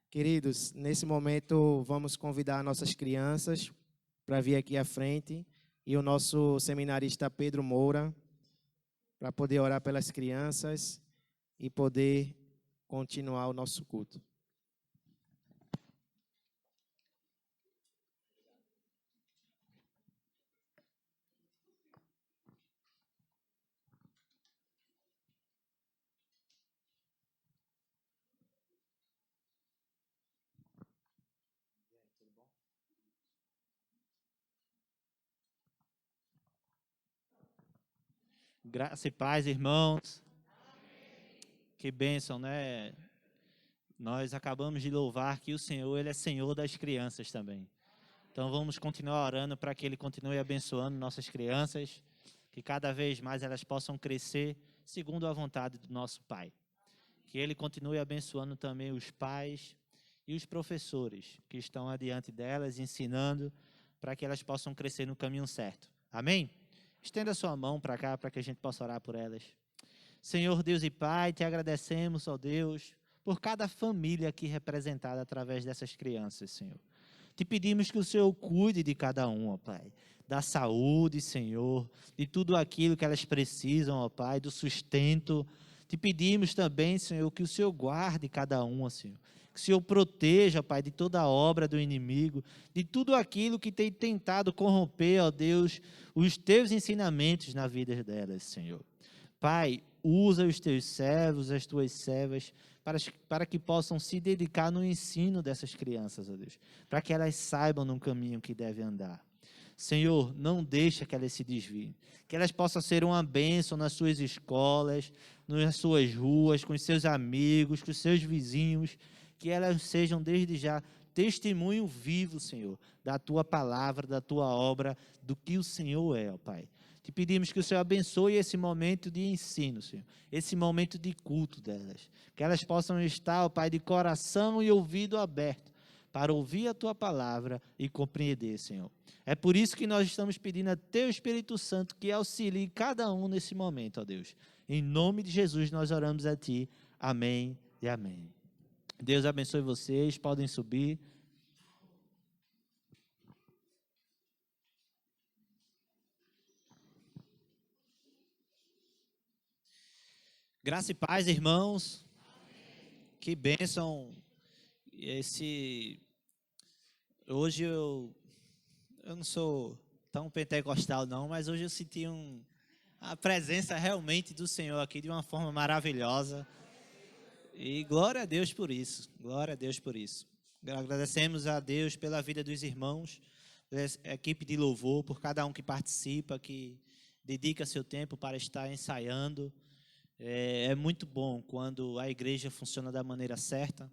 Queridos, nesse momento vamos convidar nossas crianças para vir aqui à frente e o nosso seminarista Pedro Moura para poder orar pelas crianças e poder continuar o nosso culto. Graça e paz, irmãos. Que bênção, né? Nós acabamos de louvar que o Senhor, Ele é Senhor das crianças também. Então vamos continuar orando para que Ele continue abençoando nossas crianças, que cada vez mais elas possam crescer segundo a vontade do nosso Pai. Que Ele continue abençoando também os pais e os professores que estão adiante delas, ensinando para que elas possam crescer no caminho certo. Amém? Estenda a sua mão para cá, para que a gente possa orar por elas. Senhor Deus e Pai, te agradecemos, ó Deus, por cada família aqui representada através dessas crianças, Senhor. Te pedimos que o Senhor cuide de cada um, ó Pai, da saúde, Senhor, de tudo aquilo que elas precisam, ó Pai, do sustento. Te pedimos também, Senhor, que o Senhor guarde cada um, ó Senhor. Que o Senhor proteja, Pai, de toda a obra do inimigo, de tudo aquilo que tem tentado corromper, ó Deus, os teus ensinamentos na vida delas, Senhor. Pai, usa os teus servos, as tuas servas, para que possam se dedicar no ensino dessas crianças, ó Deus, para que elas saibam no caminho que devem andar. Senhor, não deixa que elas se desviem, que elas possam ser uma bênção nas suas escolas, nas suas ruas, com os seus amigos, com os seus vizinhos, que elas sejam desde já testemunho vivo, Senhor, da Tua palavra, da Tua obra, do que o Senhor é, ó Pai. Te pedimos que o Senhor abençoe esse momento de ensino, Senhor, esse momento de culto delas, que elas possam estar, ó Pai, de coração e ouvido aberto, para ouvir a Tua palavra e compreender, Senhor. É por isso que nós estamos pedindo a Teu Espírito Santo que auxilie cada um nesse momento, ó Deus. Em nome de Jesus nós oramos a Ti. Amém. e amém. Deus abençoe vocês, podem subir. Graça e paz, irmãos. Que bênção. Hoje eu não sou tão pentecostal não, mas hoje eu senti a presença realmente do Senhor aqui de uma forma maravilhosa. E glória a Deus por isso. Glória a Deus por isso. Agradecemos a Deus pela vida dos irmãos, pela equipe de louvor, por cada um que participa, que dedica seu tempo para estar ensaiando. É muito bom quando a igreja funciona da maneira certa.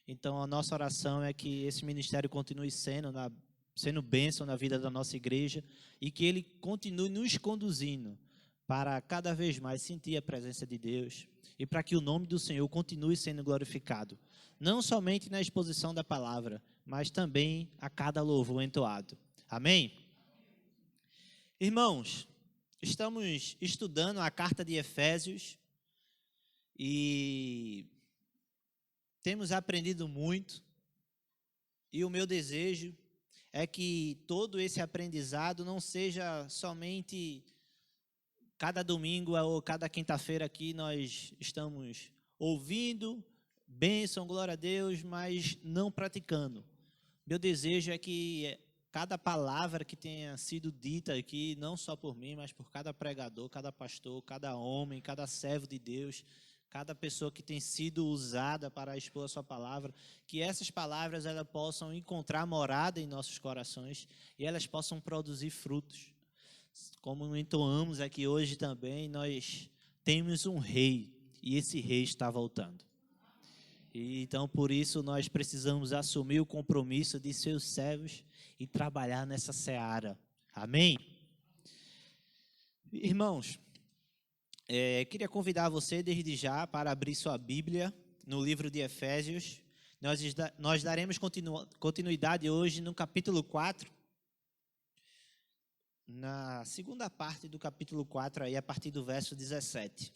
Então, a nossa oração é que esse ministério continue sendo bênção na vida da nossa igreja e que ele continue nos conduzindo para cada vez mais sentir a presença de Deus e para que o nome do Senhor continue sendo glorificado, não somente na exposição da palavra, mas também a cada louvor entoado. Amém? Irmãos, estamos estudando a carta de Efésios e temos aprendido muito, e o meu desejo é que todo esse aprendizado não seja somente cada domingo ou cada quinta-feira aqui nós estamos ouvindo, bênção, glória a Deus, mas não praticando. Meu desejo é que cada palavra que tenha sido dita aqui, não só por mim, mas por cada pregador, cada pastor, cada homem, cada servo de Deus, cada pessoa que tem sido usada para expor a sua palavra, que essas palavras elas possam encontrar morada em nossos corações e elas possam produzir frutos. Como entoamos aqui hoje também, nós temos um rei e esse rei está voltando. E então, por isso, nós precisamos assumir o compromisso de seus servos e trabalhar nessa seara. Amém? Irmãos, queria convidar você desde já para abrir sua Bíblia no livro de Efésios. Nós daremos continuidade hoje no capítulo 4, na segunda parte do capítulo 4, aí, a partir do verso 17.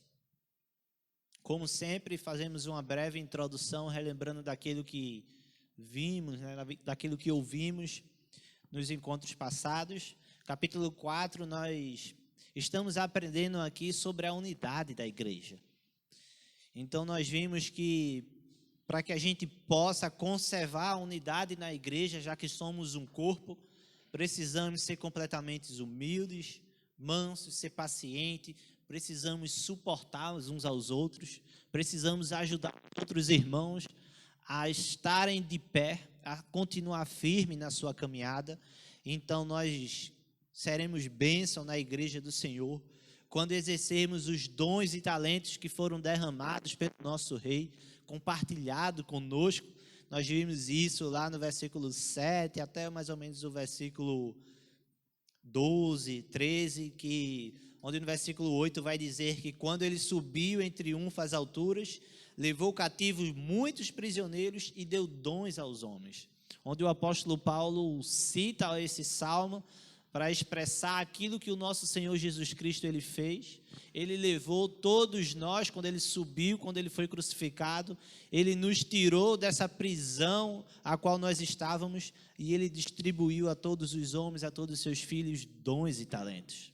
Como sempre, fazemos uma breve introdução, relembrando daquilo que vimos, né, daquilo que ouvimos nos encontros passados. Capítulo 4, nós estamos aprendendo aqui sobre a unidade da igreja. Então, nós vimos que para que a gente possa conservar a unidade na igreja, já que somos um corpo, precisamos ser completamente humildes, mansos, ser pacientes, precisamos suportar uns aos outros, precisamos ajudar outros irmãos a estarem de pé, a continuar firme na sua caminhada. Então, nós seremos bênção na igreja do Senhor quando exercermos os dons e talentos que foram derramados pelo nosso Rei, compartilhado conosco. Nós vimos isso lá no versículo 7 até mais ou menos o versículo 12, 13, onde no versículo 8 vai dizer que quando ele subiu em triunfo às alturas, levou cativos muitos prisioneiros e deu dons aos homens. Onde o apóstolo Paulo cita esse salmo para expressar aquilo que o nosso Senhor Jesus Cristo ele fez. Ele levou todos nós, quando ele subiu, quando ele foi crucificado, ele nos tirou dessa prisão a qual nós estávamos e ele distribuiu a todos os homens, a todos os seus filhos, dons e talentos.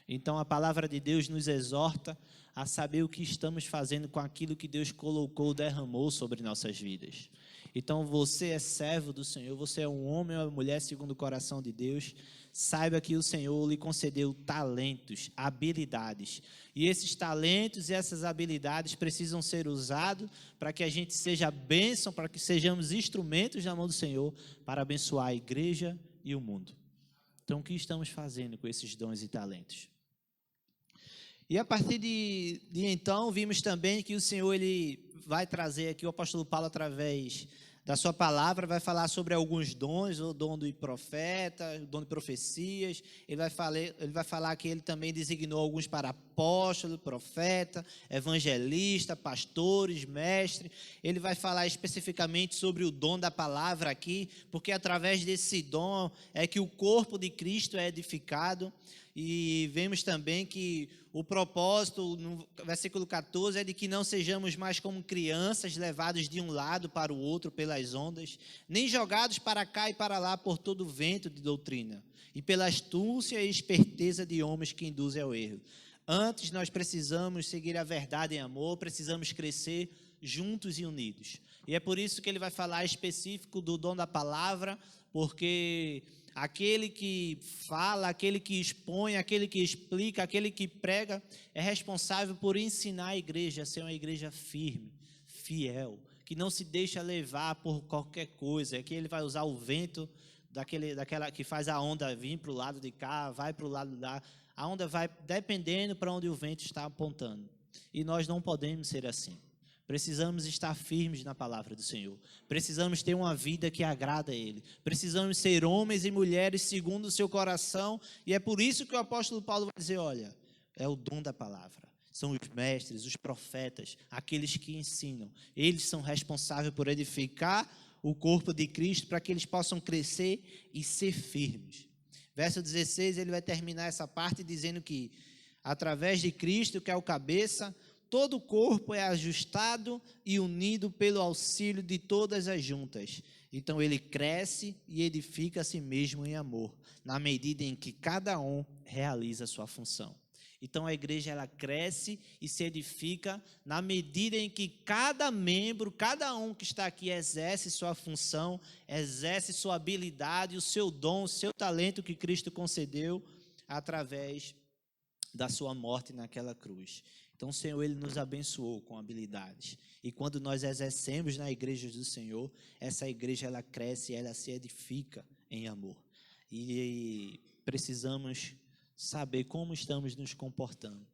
Então a palavra de Deus nos exorta a saber o que estamos fazendo com aquilo que Deus colocou, derramou sobre nossas vidas. Então você é servo do Senhor, você é um homem ou uma mulher segundo o coração de Deus. Saiba que o Senhor lhe concedeu talentos, habilidades. E esses talentos e essas habilidades precisam ser usados para que a gente seja bênção, para que sejamos instrumentos na mão do Senhor para abençoar a igreja e o mundo. Então, o que estamos fazendo com esses dons e talentos? E a partir de então, vimos também que o Senhor ele vai trazer aqui, o apóstolo Paulo, através da sua palavra, vai falar sobre alguns dons, o dom do profeta, o dom de profecias. Ele vai falar que ele também designou alguns para apóstolo, profeta, evangelista, pastores, mestre. Ele vai falar especificamente sobre o dom da palavra aqui, porque através desse dom é que o corpo de Cristo é edificado. e vemos também que o propósito, no versículo 14, é de que não sejamos mais como crianças, levados de um lado para o outro pelas ondas, nem jogados para cá e para lá por todo o vento de doutrina, e pela astúcia e esperteza de homens que induzem ao erro. Antes, nós precisamos seguir a verdade em amor, precisamos crescer juntos e unidos. E é por isso que ele vai falar específico do dom da palavra, porque aquele que fala, aquele que expõe, aquele que explica, aquele que prega, é responsável por ensinar a igreja a ser uma igreja firme, fiel, que não se deixa levar por qualquer coisa. É que ele vai usar o vento daquela que faz a onda vir para o lado de cá, vai para o lado de lá. A onda vai dependendo para onde o vento está apontando. E nós não podemos ser assim. Precisamos estar firmes na palavra do Senhor. Precisamos ter uma vida que agrada a Ele. Precisamos ser homens e mulheres segundo o seu coração. E é por isso que o apóstolo Paulo vai dizer, olha, é o dom da palavra. São os mestres, os profetas, aqueles que ensinam. Eles são responsáveis por edificar o corpo de Cristo para que eles possam crescer e ser firmes. Verso 16, ele vai terminar essa parte dizendo que, através de Cristo, que é o cabeça, todo o corpo é ajustado e unido pelo auxílio de todas as juntas. Então, ele cresce e edifica a si mesmo em amor, na medida em que cada um realiza a sua função. Então, a igreja ela cresce e se edifica na medida em que cada membro, cada um que está aqui exerce sua função, exerce sua habilidade, o seu dom, o seu talento que Cristo concedeu através da sua morte naquela cruz. Então, o Senhor, Ele nos abençoou com habilidades. E quando nós exercemos na igreja do Senhor, essa igreja, ela cresce, ela se edifica em amor. E precisamos saber como estamos nos comportando.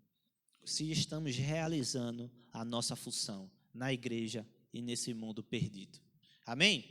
Se estamos realizando a nossa função na igreja e nesse mundo perdido. Amém?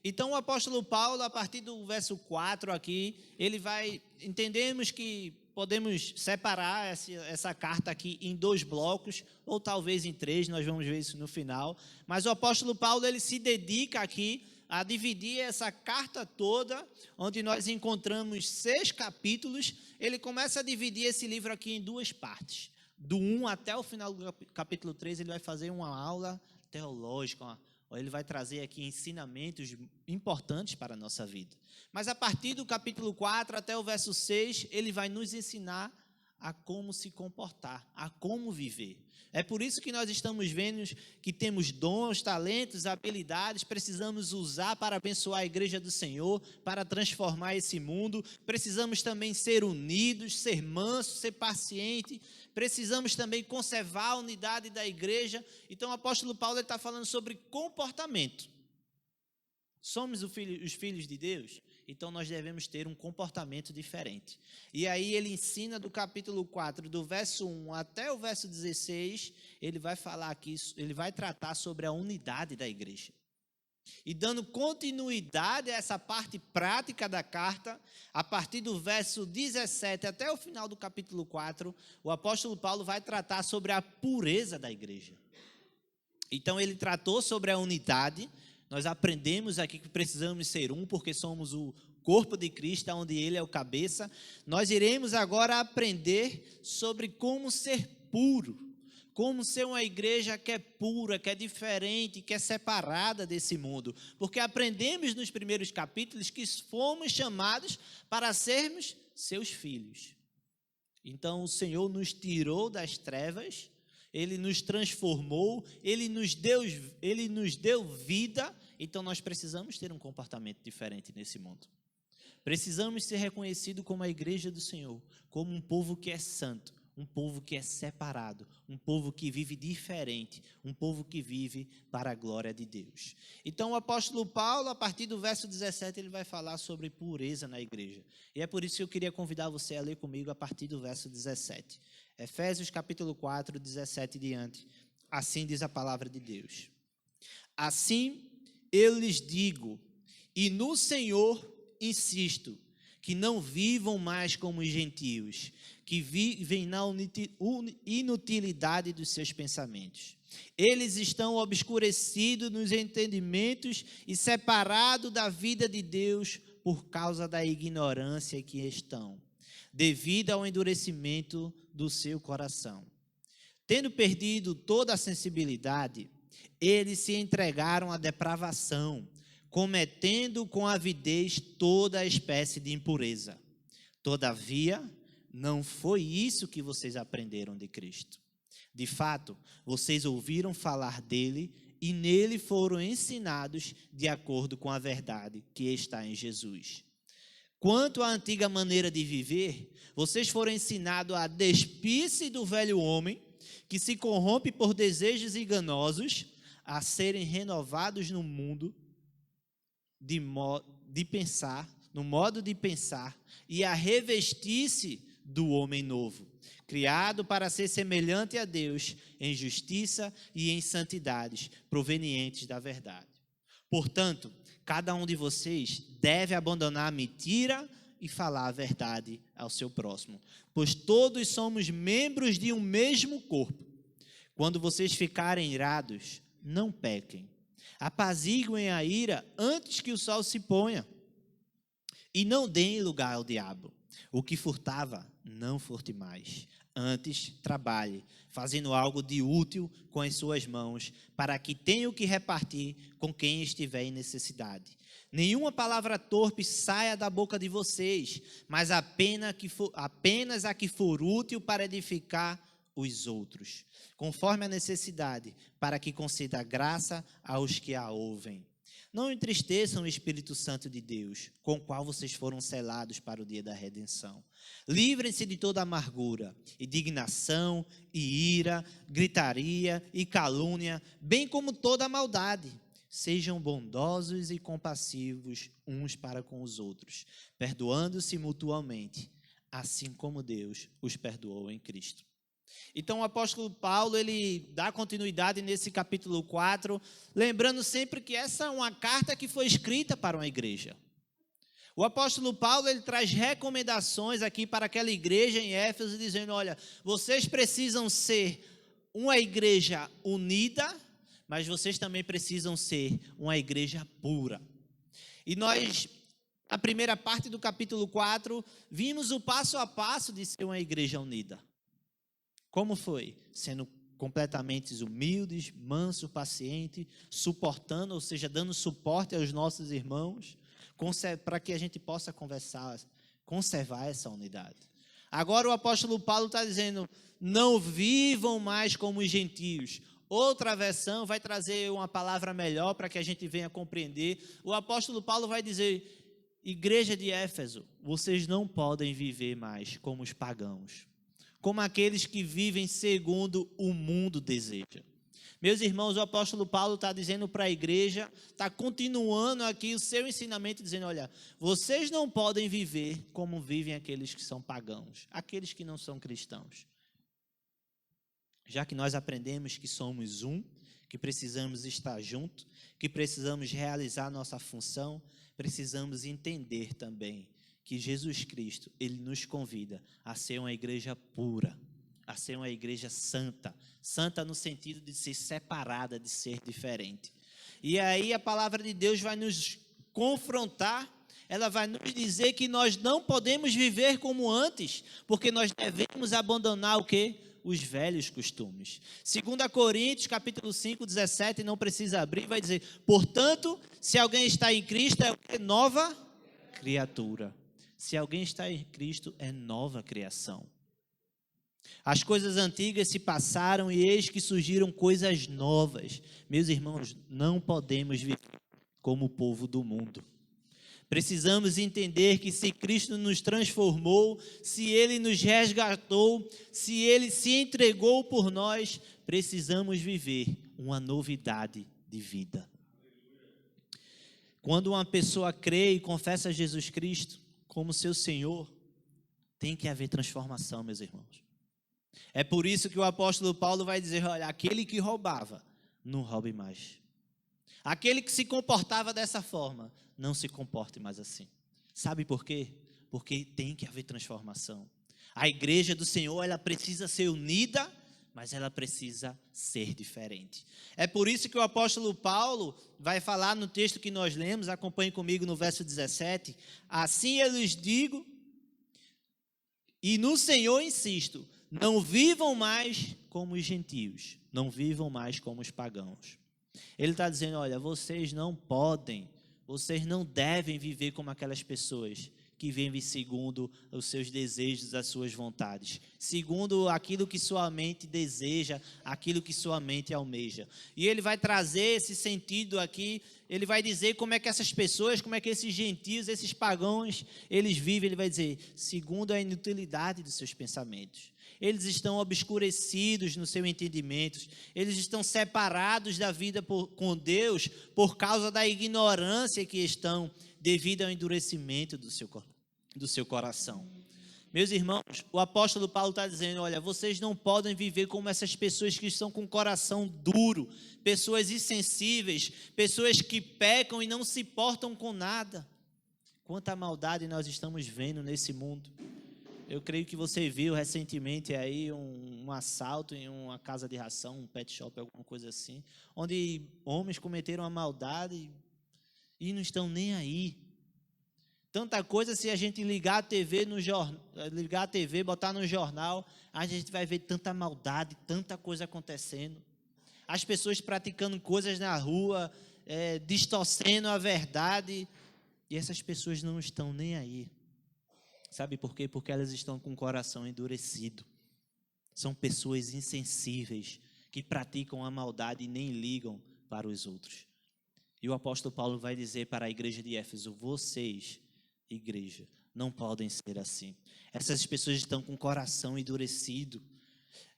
Então, o apóstolo Paulo, a partir do verso 4 aqui, ele vai... Entendemos que podemos separar essa carta aqui em 2 blocos, ou talvez em 3, nós vamos ver isso no final. Mas o apóstolo Paulo, ele se dedica aqui a dividir essa carta toda, onde nós encontramos 6 capítulos. Ele começa a dividir esse livro aqui em 2 partes. Do 1 até o final do capítulo 3, ele vai fazer uma aula teológica, ele vai trazer aqui ensinamentos importantes para a nossa vida. Mas a partir do capítulo 4 até o verso 6, ele vai nos ensinar a como se comportar, a como viver. É por isso que nós estamos vendo que temos dons, talentos, habilidades, precisamos usar para abençoar a igreja do Senhor, para transformar esse mundo. Precisamos também ser unidos, ser mansos, ser pacientes. Precisamos também conservar a unidade da igreja. Então o apóstolo Paulo está falando sobre comportamento. Somos os filhos de Deus, então nós devemos ter um comportamento diferente. E aí ele ensina do capítulo 4, do verso 1 até o verso 16, ele vai falar aqui, ele vai tratar sobre a unidade da igreja. E dando continuidade a essa parte prática da carta, a partir do verso 17 até o final do capítulo 4, o apóstolo Paulo vai tratar sobre a pureza da igreja. Então ele tratou sobre a unidade. Nós aprendemos aqui que precisamos ser um, porque somos o corpo de Cristo, onde Ele é o cabeça. Nós iremos agora aprender sobre como ser puro, como ser uma igreja que é pura, que é diferente, que é separada desse mundo. Porque aprendemos nos primeiros capítulos que fomos chamados para sermos seus filhos. Então o Senhor nos tirou das trevas, Ele nos transformou, Ele nos deu vida. Então nós precisamos ter um comportamento diferente nesse mundo. Precisamos ser reconhecidos como a igreja do Senhor, como um povo que é santo, um povo que é separado, um povo que vive diferente, um povo que vive para a glória de Deus. Então o apóstolo Paulo, a partir do verso 17, ele vai falar sobre pureza na igreja. E é por isso que eu queria convidar você a ler comigo a partir do verso 17. Efésios capítulo 4, 17 e diante. Assim diz a palavra de Deus. Assim eu lhes digo, e no Senhor insisto, que não vivam mais como os gentios, que vivem na inutilidade dos seus pensamentos. Eles estão obscurecidos nos entendimentos e separados da vida de Deus por causa da ignorância que estão. devido ao endurecimento do seu coração. Tendo perdido toda a sensibilidade, eles se entregaram à depravação, cometendo com avidez toda a espécie de impureza. Todavia, não foi isso que vocês aprenderam de Cristo. De fato, vocês ouviram falar dele e nele foram ensinados de acordo com a verdade que está em Jesus. Quanto à antiga maneira de viver, vocês foram ensinados a despir-se do velho homem, que se corrompe por desejos enganosos, a serem renovados no modo de pensar e a revestir-se do homem novo, criado para ser semelhante a Deus em justiça e em santidades provenientes da verdade. Portanto, cada um de vocês deve abandonar a mentira e falar a verdade ao seu próximo, pois todos somos membros de um mesmo corpo. Quando vocês ficarem irados, não pequem. Apaziguem a ira antes que o sol se ponha. E não deem lugar ao diabo. O que furtava, não furte mais. Antes, trabalhe, fazendo algo de útil com as suas mãos, para que tenha o que repartir com quem estiver em necessidade. Nenhuma palavra torpe saia da boca de vocês, mas apenas a que for útil para edificar os outros, conforme a necessidade, para que conceda graça aos que a ouvem. Não entristeçam o Espírito Santo de Deus, com o qual vocês foram selados para o dia da redenção. Livrem-se de toda amargura, indignação e ira, gritaria e calúnia, bem como toda maldade. Sejam bondosos e compassivos uns para com os outros, perdoando-se mutuamente, assim como Deus os perdoou em Cristo. Então o apóstolo Paulo, ele dá continuidade nesse capítulo 4, lembrando sempre que essa é uma carta que foi escrita para uma igreja. O apóstolo Paulo, ele traz recomendações aqui para aquela igreja em Éfeso, dizendo, olha, vocês precisam ser uma igreja unida, mas vocês também precisam ser uma igreja pura. E nós, na primeira parte do capítulo 4, vimos o passo a passo de ser uma igreja unida. Como foi? Sendo completamente humildes, manso, paciente, suportando, ou seja, dando suporte aos nossos irmãos, para que a gente possa conservar essa unidade. Agora o apóstolo Paulo está dizendo, não vivam mais como os gentios. Outra versão vai trazer uma palavra melhor para que a gente venha compreender. O apóstolo Paulo vai dizer, igreja de Éfeso, vocês não podem viver mais como os pagãos, como aqueles que vivem segundo o mundo deseja. Meus irmãos, o apóstolo Paulo está dizendo para a igreja, está continuando aqui o seu ensinamento, dizendo, olha, vocês não podem viver como vivem aqueles que são pagãos, aqueles que não são cristãos. Já que nós aprendemos que somos um, que precisamos estar juntos, que precisamos realizar nossa função, precisamos entender também que Jesus Cristo, ele nos convida a ser uma igreja pura, a ser uma igreja santa, santa no sentido de ser separada, de ser diferente. E aí a palavra de Deus vai nos confrontar, ela vai nos dizer que nós não podemos viver como antes, porque nós devemos abandonar o quê? Os velhos costumes. 2 Coríntios, capítulo 5, 17, não precisa abrir, vai dizer, portanto, se alguém está em Cristo, é nova criatura. Se alguém está em Cristo, é nova criação. As coisas antigas se passaram e eis que surgiram coisas novas. Meus irmãos, não podemos viver como o povo do mundo. Precisamos entender que se Cristo nos transformou, se Ele nos resgatou, se Ele se entregou por nós, precisamos viver uma novidade de vida. Quando uma pessoa crê e confessa Jesus Cristo como seu Senhor, tem que haver transformação, meus irmãos. É por isso que o apóstolo Paulo vai dizer, olha, aquele que roubava, não roube mais. Aquele que se comportava dessa forma, não se comporte mais assim. Sabe por quê? Porque tem que haver transformação. A igreja do Senhor, ela precisa ser unida, mas ela precisa ser diferente. É por isso que o apóstolo Paulo vai falar no texto que nós lemos, acompanhe comigo no verso 17, assim eu lhes digo, E no Senhor insisto, não vivam mais como os gentios, não vivam mais como os pagãos. Ele está dizendo, olha, vocês não podem, vocês não devem viver como aquelas pessoas que vivem segundo os seus desejos, as suas vontades, segundo aquilo que sua mente deseja, aquilo que sua mente almeja. E ele vai trazer esse sentido aqui, ele vai dizer como é que essas pessoas, como é que esses gentios, esses pagãos, eles vivem, ele vai dizer, segundo a inutilidade dos seus pensamentos. Eles estão obscurecidos no seu entendimento, eles estão separados da vida com Deus por causa da ignorância que estão devido ao endurecimento do seu coração. Meus irmãos, o apóstolo Paulo está dizendo, olha, vocês não podem viver como essas pessoas que estão com o coração duro, pessoas insensíveis, pessoas que pecam e não se importam com nada. Quanta maldade nós estamos vendo nesse mundo. Eu creio que você viu recentemente aí um assalto em uma casa de ração, um pet shop, alguma coisa assim, onde homens cometeram a maldade e não estão nem aí. Tanta coisa, se a gente ligar a TV, botar no jornal, a gente vai ver tanta maldade, tanta coisa acontecendo. As pessoas praticando coisas na rua, distorcendo a verdade, e essas pessoas não estão nem aí. Sabe por quê? Porque elas estão com o coração endurecido. São pessoas insensíveis, que praticam a maldade e nem ligam para os outros. E o apóstolo Paulo vai dizer para a igreja de Éfeso, vocês, igreja, não podem ser assim. Essas pessoas estão com o coração endurecido.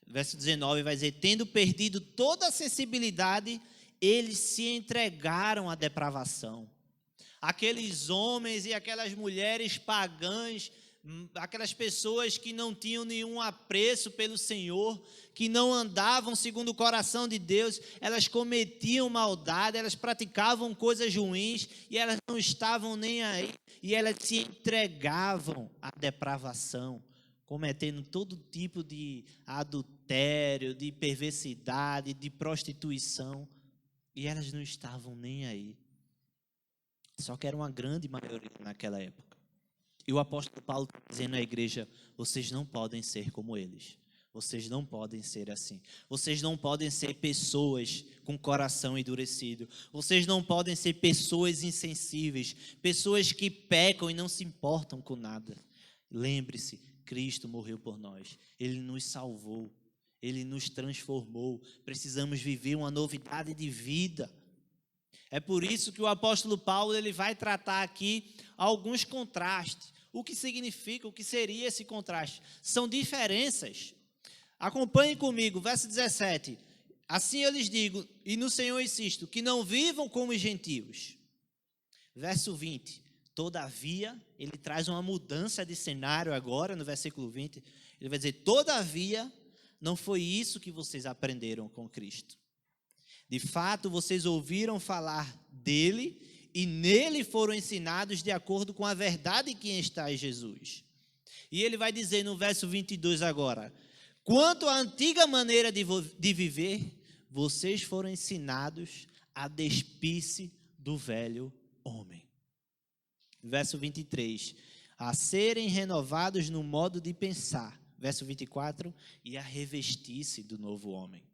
Verso 19 vai dizer, tendo perdido toda a sensibilidade, eles se entregaram à depravação. Aqueles homens e aquelas mulheres pagãs, aquelas pessoas que não tinham nenhum apreço pelo Senhor, que não andavam segundo o coração de Deus, elas cometiam maldade, elas praticavam coisas ruins e elas não estavam nem aí, e elas se entregavam à depravação, cometendo todo tipo de adultério, de perversidade, de prostituição, e elas não estavam nem aí. Só que era uma grande maioria naquela época. E o apóstolo Paulo está dizendo à igreja, vocês não podem ser como eles. Vocês não podem ser assim. Vocês não podem ser pessoas com coração endurecido. Vocês não podem ser pessoas insensíveis, pessoas que pecam e não se importam com nada. Lembre-se, Cristo morreu por nós. Ele nos salvou. Ele nos transformou. Precisamos viver uma novidade de vida. É por isso que o apóstolo Paulo ele vai tratar aqui alguns contrastes. O que significa, o que seria esse contraste? São diferenças. Acompanhem comigo, verso 17. Assim eu lhes digo, e no Senhor insisto, que não vivam como os gentios. Verso 20. Todavia, ele traz uma mudança de cenário agora, no versículo 20. Ele vai dizer, todavia, não foi isso que vocês aprenderam com Cristo. De fato, vocês ouviram falar dele e nele foram ensinados de acordo com a verdade que está em Jesus. E ele vai dizer no verso 22 agora, quanto à antiga maneira de viver, vocês foram ensinados a despir-se do velho homem. Verso 23, a serem renovados no modo de pensar. Verso 24, e a revestir-se do novo homem.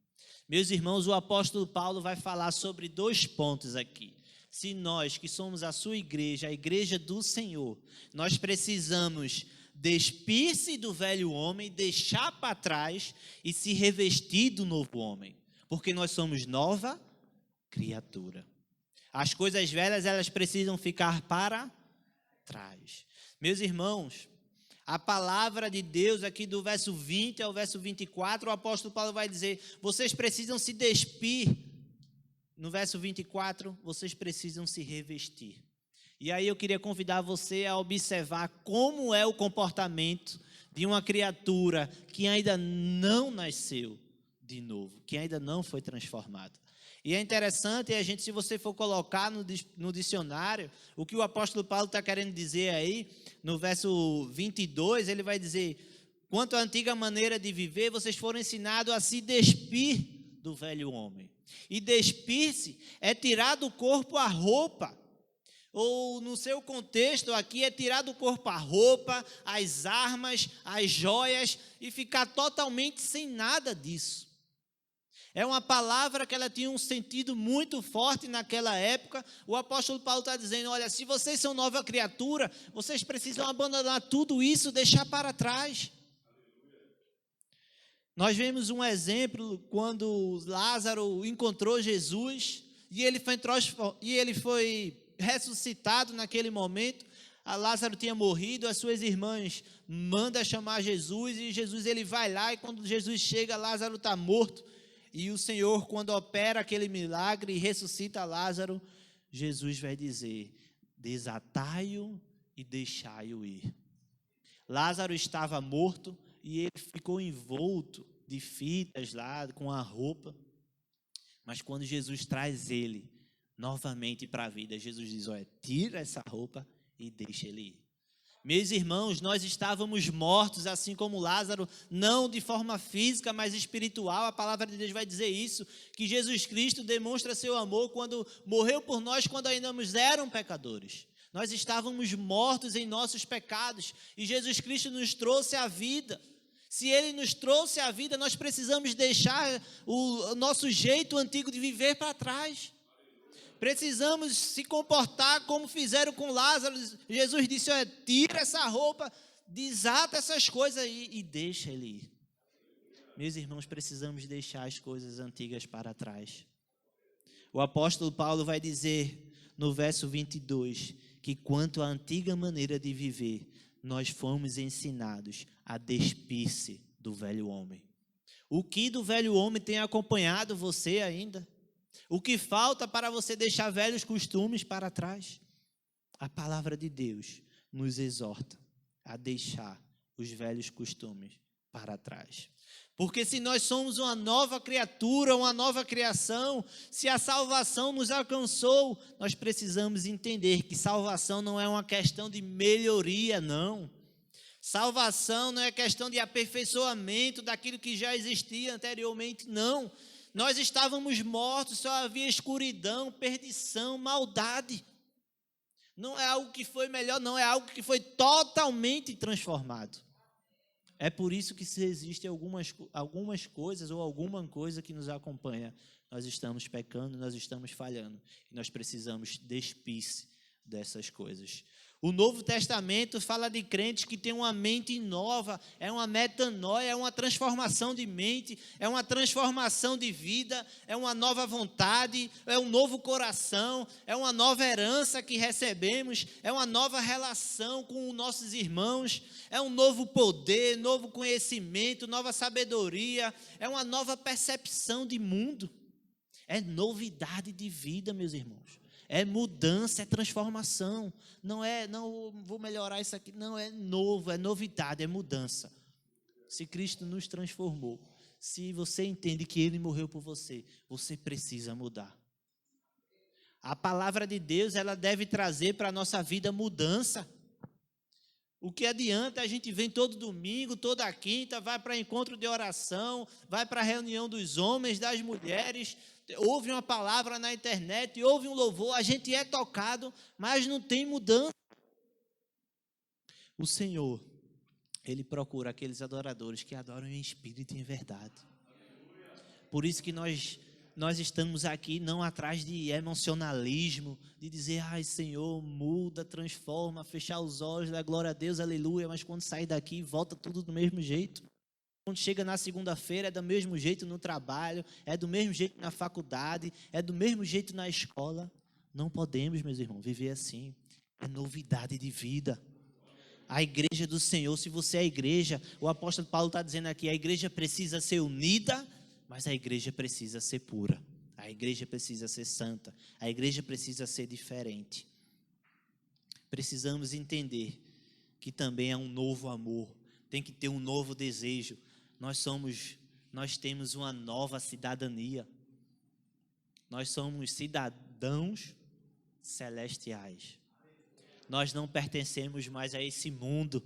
Meus irmãos, o apóstolo Paulo vai falar sobre 2 pontos aqui. Se nós, que somos a sua igreja, a igreja do Senhor, nós precisamos despir-se do velho homem, deixar para trás e se revestir do novo homem, porque nós somos nova criatura. As coisas velhas, elas precisam ficar para trás. Meus irmãos, a palavra de Deus aqui do verso 20 ao verso 24, o apóstolo Paulo vai dizer, vocês precisam se despir. No verso 24, vocês precisam se revestir. E aí eu queria convidar você a observar como é o comportamento de uma criatura que ainda não nasceu de novo, que ainda não foi transformada. E é interessante, se você for colocar no dicionário, o que o apóstolo Paulo está querendo dizer aí, no verso 22, ele vai dizer, quanto à antiga maneira de viver, vocês foram ensinados a se despir do velho homem. E despir-se é tirar do corpo a roupa. ou no seu contexto aqui, é tirar do corpo a roupa, as armas, as joias e ficar totalmente sem nada disso. É uma palavra que ela tinha um sentido muito forte naquela época. O apóstolo Paulo está dizendo, olha, se vocês são nova criatura, vocês precisam abandonar tudo isso, deixar para trás. Nós vemos um exemplo quando Lázaro encontrou Jesus e ele foi ressuscitado naquele momento. A Lázaro tinha morrido, as suas irmãs mandam chamar Jesus e Jesus ele vai lá e quando Jesus chega, Lázaro está morto. E o Senhor, quando opera aquele milagre e ressuscita Lázaro, Jesus vai dizer, desatai-o e deixai-o ir. Lázaro estava morto e ele ficou envolto de fitas lá, com a roupa. Mas quando Jesus traz ele novamente para a vida, Jesus diz, olha, tira essa roupa e deixa ele ir. Meus irmãos, nós estávamos mortos, assim como Lázaro, não de forma física, mas espiritual. A palavra de Deus vai dizer isso, que Jesus Cristo demonstra seu amor quando morreu por nós, quando ainda eram pecadores. Nós estávamos mortos em nossos pecados e Jesus Cristo nos trouxe a vida. Se Ele nos trouxe a vida, nós precisamos deixar o nosso jeito antigo de viver para trás. Precisamos se comportar como fizeram com Lázaro. Jesus disse, olha, tira essa roupa, desata essas coisas e deixa ele ir. Meus irmãos, precisamos deixar as coisas antigas para trás. O apóstolo Paulo vai dizer no verso 22, que quanto à antiga maneira de viver, nós fomos ensinados a despir-se do velho homem. O que do velho homem tem acompanhado você ainda? O que falta para você deixar velhos costumes para trás? A palavra de Deus nos exorta a deixar os velhos costumes para trás. Porque se nós somos uma nova criatura, uma nova criação, se a salvação nos alcançou, nós precisamos entender que salvação não é uma questão de melhoria, não. Salvação não é questão de aperfeiçoamento daquilo que já existia anteriormente, não. Nós estávamos mortos, só havia escuridão, perdição, maldade. Não é algo que foi melhor, não, é algo que foi totalmente transformado. É por isso que se existem algumas coisas ou alguma coisa que nos acompanha, nós estamos pecando, nós estamos falhando. E nós precisamos despir-se dessas coisas. O Novo Testamento fala de crentes que têm uma mente nova, é uma metanoia, é uma transformação de mente, é uma transformação de vida, é uma nova vontade, é um novo coração, é uma nova herança que recebemos, é uma nova relação com os nossos irmãos, é um novo poder, novo conhecimento, nova sabedoria, é uma nova percepção de mundo, é novidade de vida, meus irmãos. É mudança, é transformação. Não vou melhorar isso aqui. Não, é novo, é novidade, é mudança. Se Cristo nos transformou, se você entende que Ele morreu por você, você precisa mudar. A palavra de Deus, ela deve trazer para a nossa vida mudança. O que adianta a gente vem todo domingo, toda quinta, vai para encontro de oração, vai para a reunião dos homens, das mulheres, ouve uma palavra na internet, ouve um louvor, a gente é tocado, mas não tem mudança. O Senhor, Ele procura aqueles adoradores que adoram em espírito e em verdade. Por isso que nós estamos aqui não atrás de emocionalismo, de dizer, ai Senhor, muda, transforma, fechar os olhos, dá glória a Deus, aleluia, mas quando sair daqui, volta tudo do mesmo jeito. Quando chega na segunda-feira, é do mesmo jeito no trabalho, é do mesmo jeito na faculdade, é do mesmo jeito na escola. Não podemos, meus irmãos, viver assim. É novidade de vida. A igreja do Senhor, se você é a igreja, o apóstolo Paulo está dizendo aqui, a igreja precisa ser unida, mas a igreja precisa ser pura. A igreja precisa ser santa. A igreja precisa ser diferente. Precisamos entender que também é um novo amor. Tem que ter um novo desejo. Nós temos uma nova cidadania. Nós somos cidadãos celestiais. Nós não pertencemos mais a esse mundo.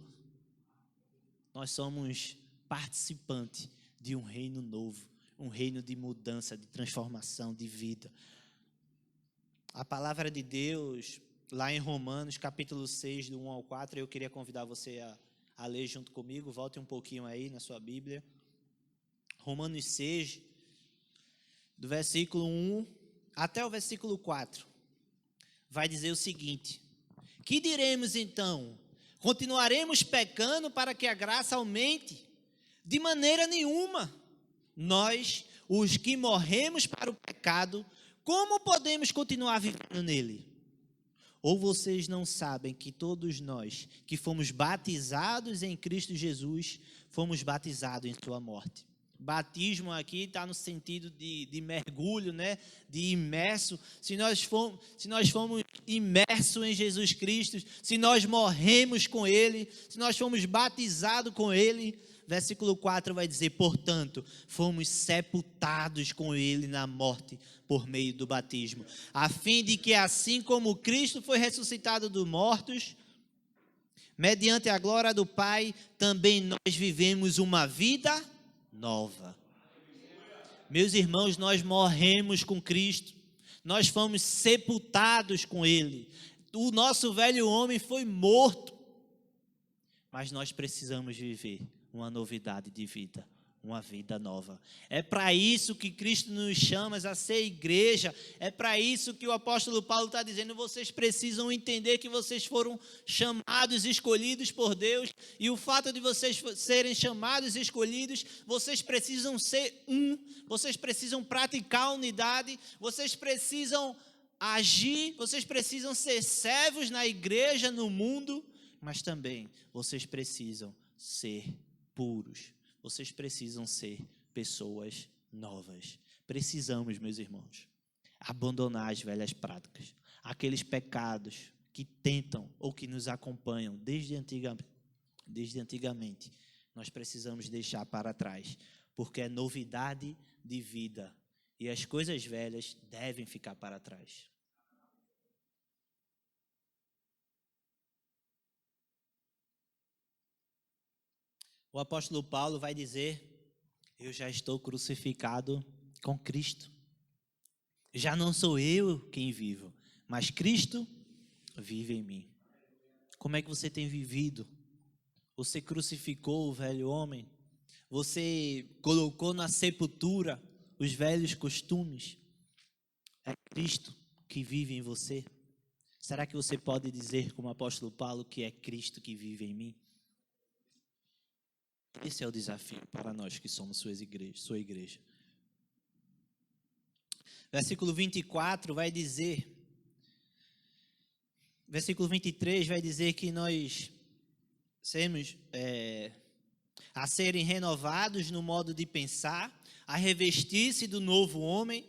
Nós somos participantes de um reino novo, um reino de mudança, de transformação, de vida. A palavra de Deus lá em Romanos, capítulo 6, do 1 ao 4. Eu queria convidar você a ler junto comigo. Volte um pouquinho aí na sua Bíblia. Romanos 6, do versículo 1 até o versículo 4. Vai dizer o seguinte: que diremos então? Continuaremos pecando para que a graça aumente? De maneira nenhuma. Nós, os que morremos para o pecado, como podemos continuar vivendo nele? Ou vocês não sabem que todos nós que fomos batizados em Cristo Jesus, fomos batizados em sua morte? Batismo aqui está no sentido de mergulho, né? De imerso. Se nós fomos imersos em Jesus Cristo, se nós morremos com Ele, se nós fomos batizados com Ele, versículo 4 vai dizer: portanto, fomos sepultados com Ele na morte por meio do batismo, a fim de que assim como Cristo foi ressuscitado dos mortos, mediante a glória do Pai, também nós vivemos uma vida nova. Meus irmãos, nós morremos com Cristo, nós fomos sepultados com Ele, o nosso velho homem foi morto, mas nós precisamos viver uma novidade de vida, uma vida nova. É para isso que Cristo nos chama a ser igreja, é para isso que o apóstolo Paulo está dizendo: vocês precisam entender que vocês foram chamados, escolhidos por Deus, e o fato de vocês serem chamados e escolhidos, vocês precisam ser vocês precisam praticar a unidade, vocês precisam agir, vocês precisam ser servos na igreja, no mundo, mas também vocês precisam ser puros. Vocês precisam ser pessoas novas. Precisamos, meus irmãos, abandonar as velhas práticas, aqueles pecados que tentam ou que nos acompanham desde antigamente. Nós precisamos deixar para trás, porque é novidade de vida e as coisas velhas devem ficar para trás. O apóstolo Paulo vai dizer: eu já estou crucificado com Cristo. Já não sou eu quem vivo, mas Cristo vive em mim. Como é que você tem vivido? Você crucificou o velho homem? Você colocou na sepultura os velhos costumes? É Cristo que vive em você? Será que você pode dizer, como o apóstolo Paulo, que é Cristo que vive em mim? Esse é o desafio para nós que somos sua igreja. Versículo 24 vai dizer, versículo 23 vai dizer que nós sermos a serem renovados no modo de pensar, a revestir-se do novo homem,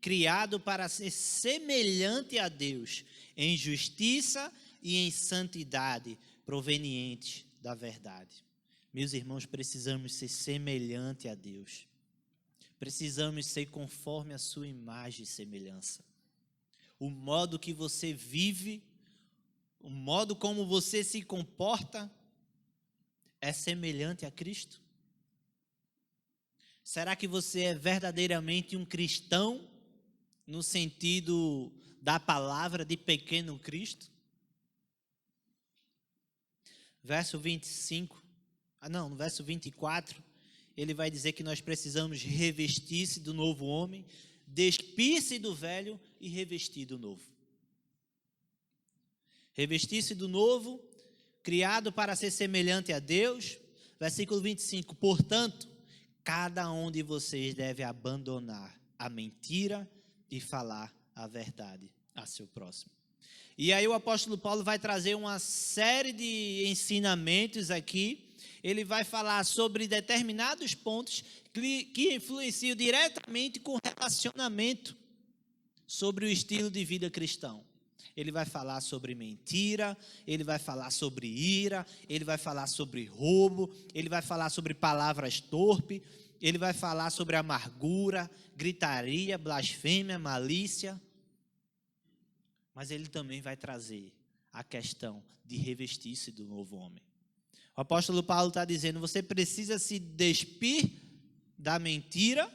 criado para ser semelhante a Deus, em justiça e em santidade, provenientes da verdade. Meus irmãos, precisamos ser semelhante a Deus. Precisamos ser conforme a sua imagem e semelhança. O modo que você vive, o modo como você se comporta, é semelhante a Cristo? Será que você é verdadeiramente um cristão, no sentido da palavra de pequeno Cristo? Verso 25. No verso 24, ele vai dizer que nós precisamos revestir-se do novo homem, despir-se do velho e revestir do novo. Revestir-se do novo, criado para ser semelhante a Deus. Versículo 25, portanto, cada um de vocês deve abandonar a mentira e falar a verdade a seu próximo. E aí o apóstolo Paulo vai trazer uma série de ensinamentos aqui. Ele vai falar sobre determinados pontos que influenciam diretamente com o relacionamento, sobre o estilo de vida cristão. Ele vai falar sobre mentira, ele vai falar sobre ira, ele vai falar sobre roubo, ele vai falar sobre palavras torpes, ele vai falar sobre amargura, gritaria, blasfêmia, malícia. Mas ele também vai trazer a questão de revestir-se do novo homem. O apóstolo Paulo está dizendo: você precisa se despir da mentira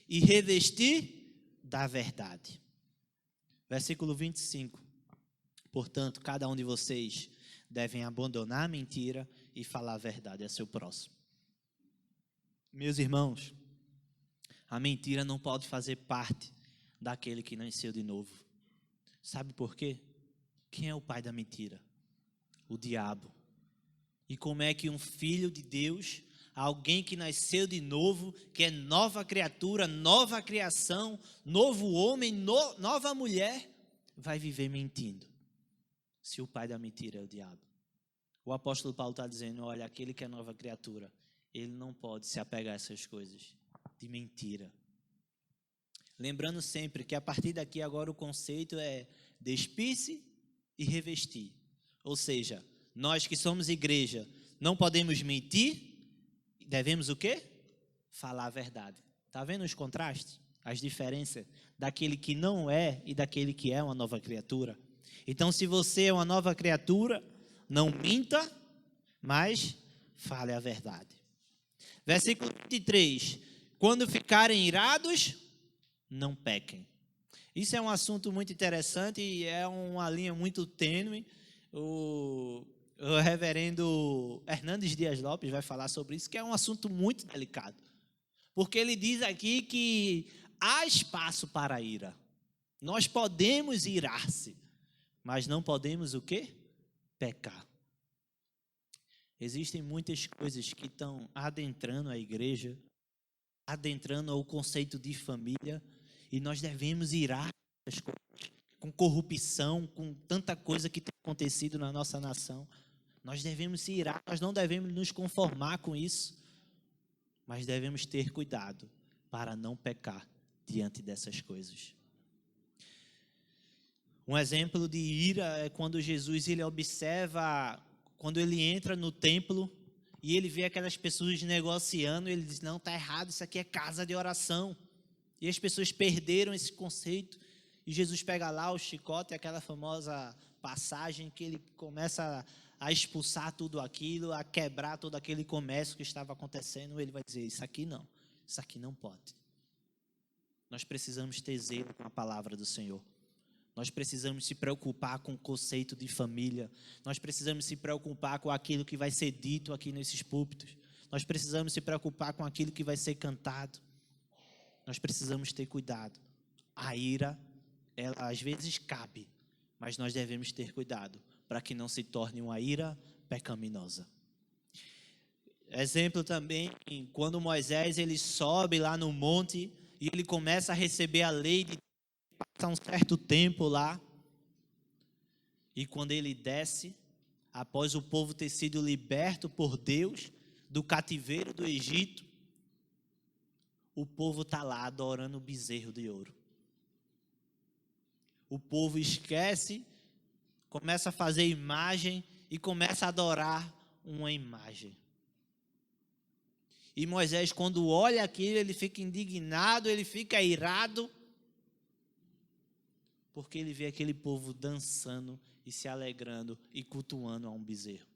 e revestir da verdade. Versículo 25. Portanto, cada um de vocês devem abandonar a mentira e falar a verdade a seu próximo. Meus irmãos, a mentira não pode fazer parte daquele que nasceu de novo. Sabe por quê? Quem é o pai da mentira? O diabo. E como é que um filho de Deus, alguém que nasceu de novo, que é nova criatura, nova criação, novo homem, nova mulher, vai viver mentindo? Se o pai da mentira é o diabo. O apóstolo Paulo está dizendo, olha, aquele que é nova criatura, ele não pode se apegar a essas coisas de mentira. Lembrando sempre que a partir daqui agora o conceito é despir-se e revestir. Ou seja, nós que somos igreja, não podemos mentir, devemos o quê? Falar a verdade. Está vendo os contrastes? As diferenças daquele que não é e daquele que é uma nova criatura. Então, se você é uma nova criatura, não minta, mas fale a verdade. Versículo 23. Quando ficarem irados, não pequem. Isso é um assunto muito interessante e é uma linha muito tênue. O reverendo Hernandes Dias Lopes vai falar sobre isso, que é um assunto muito delicado. Porque ele diz aqui que há espaço para a ira. Nós podemos irar-se, mas não podemos o quê? Pecar. Existem muitas coisas que estão adentrando a igreja, adentrando o conceito de família, e nós devemos irar as coisas, com corrupção, com tanta coisa que tem acontecido na nossa nação. Nós devemos se irar, nós não devemos nos conformar com isso, mas devemos ter cuidado para não pecar diante dessas coisas. Um exemplo de ira é quando Jesus ele observa, quando ele entra no templo e ele vê aquelas pessoas negociando, ele diz, não, está errado, isso aqui é casa de oração. E as pessoas perderam esse conceito. E Jesus pega lá o chicote, aquela famosa passagem que ele começa a expulsar tudo aquilo, a quebrar todo aquele comércio que estava acontecendo. Ele vai dizer, isso aqui não pode. Nós precisamos ter zelo com a palavra do Senhor. Nós precisamos se preocupar com o conceito de família. Nós precisamos se preocupar com aquilo que vai ser dito aqui nesses púlpitos. Nós precisamos se preocupar com aquilo que vai ser cantado. Nós precisamos ter cuidado. A ira, ela às vezes cabe, mas nós devemos ter cuidado para que não se torne uma ira pecaminosa. Exemplo também, quando Moisés ele sobe lá no monte e ele começa a receber a lei de passar um certo tempo lá. E quando ele desce, após o povo ter sido liberto por Deus do cativeiro do Egito, o povo está lá adorando o bezerro de ouro. O povo esquece, começa a fazer imagem e começa a adorar uma imagem. E Moisés, quando olha aquilo, ele fica indignado, ele fica irado, porque ele vê aquele povo dançando e se alegrando e cultuando a um bezerro.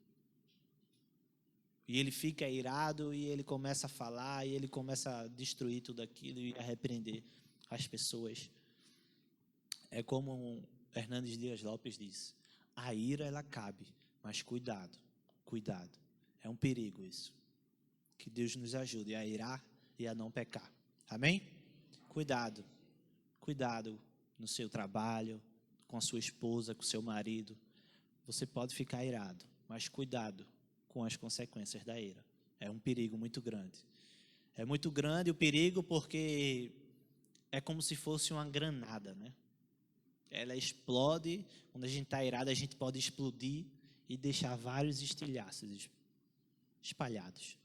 E ele fica irado e ele começa a falar e ele começa a destruir tudo aquilo e a repreender as pessoas. É como Hernandes Dias Lopes disse, a ira ela cabe, mas cuidado, cuidado. É um perigo isso. Que Deus nos ajude a irar e a não pecar. Amém? Cuidado, cuidado no seu trabalho, com a sua esposa, com o seu marido. Você pode ficar irado, mas cuidado com as consequências da ira. É um perigo muito grande. É muito grande o perigo porque é como se fosse uma granada, né? Ela explode, quando a gente está irado, a gente pode explodir e deixar vários estilhaços espalhados.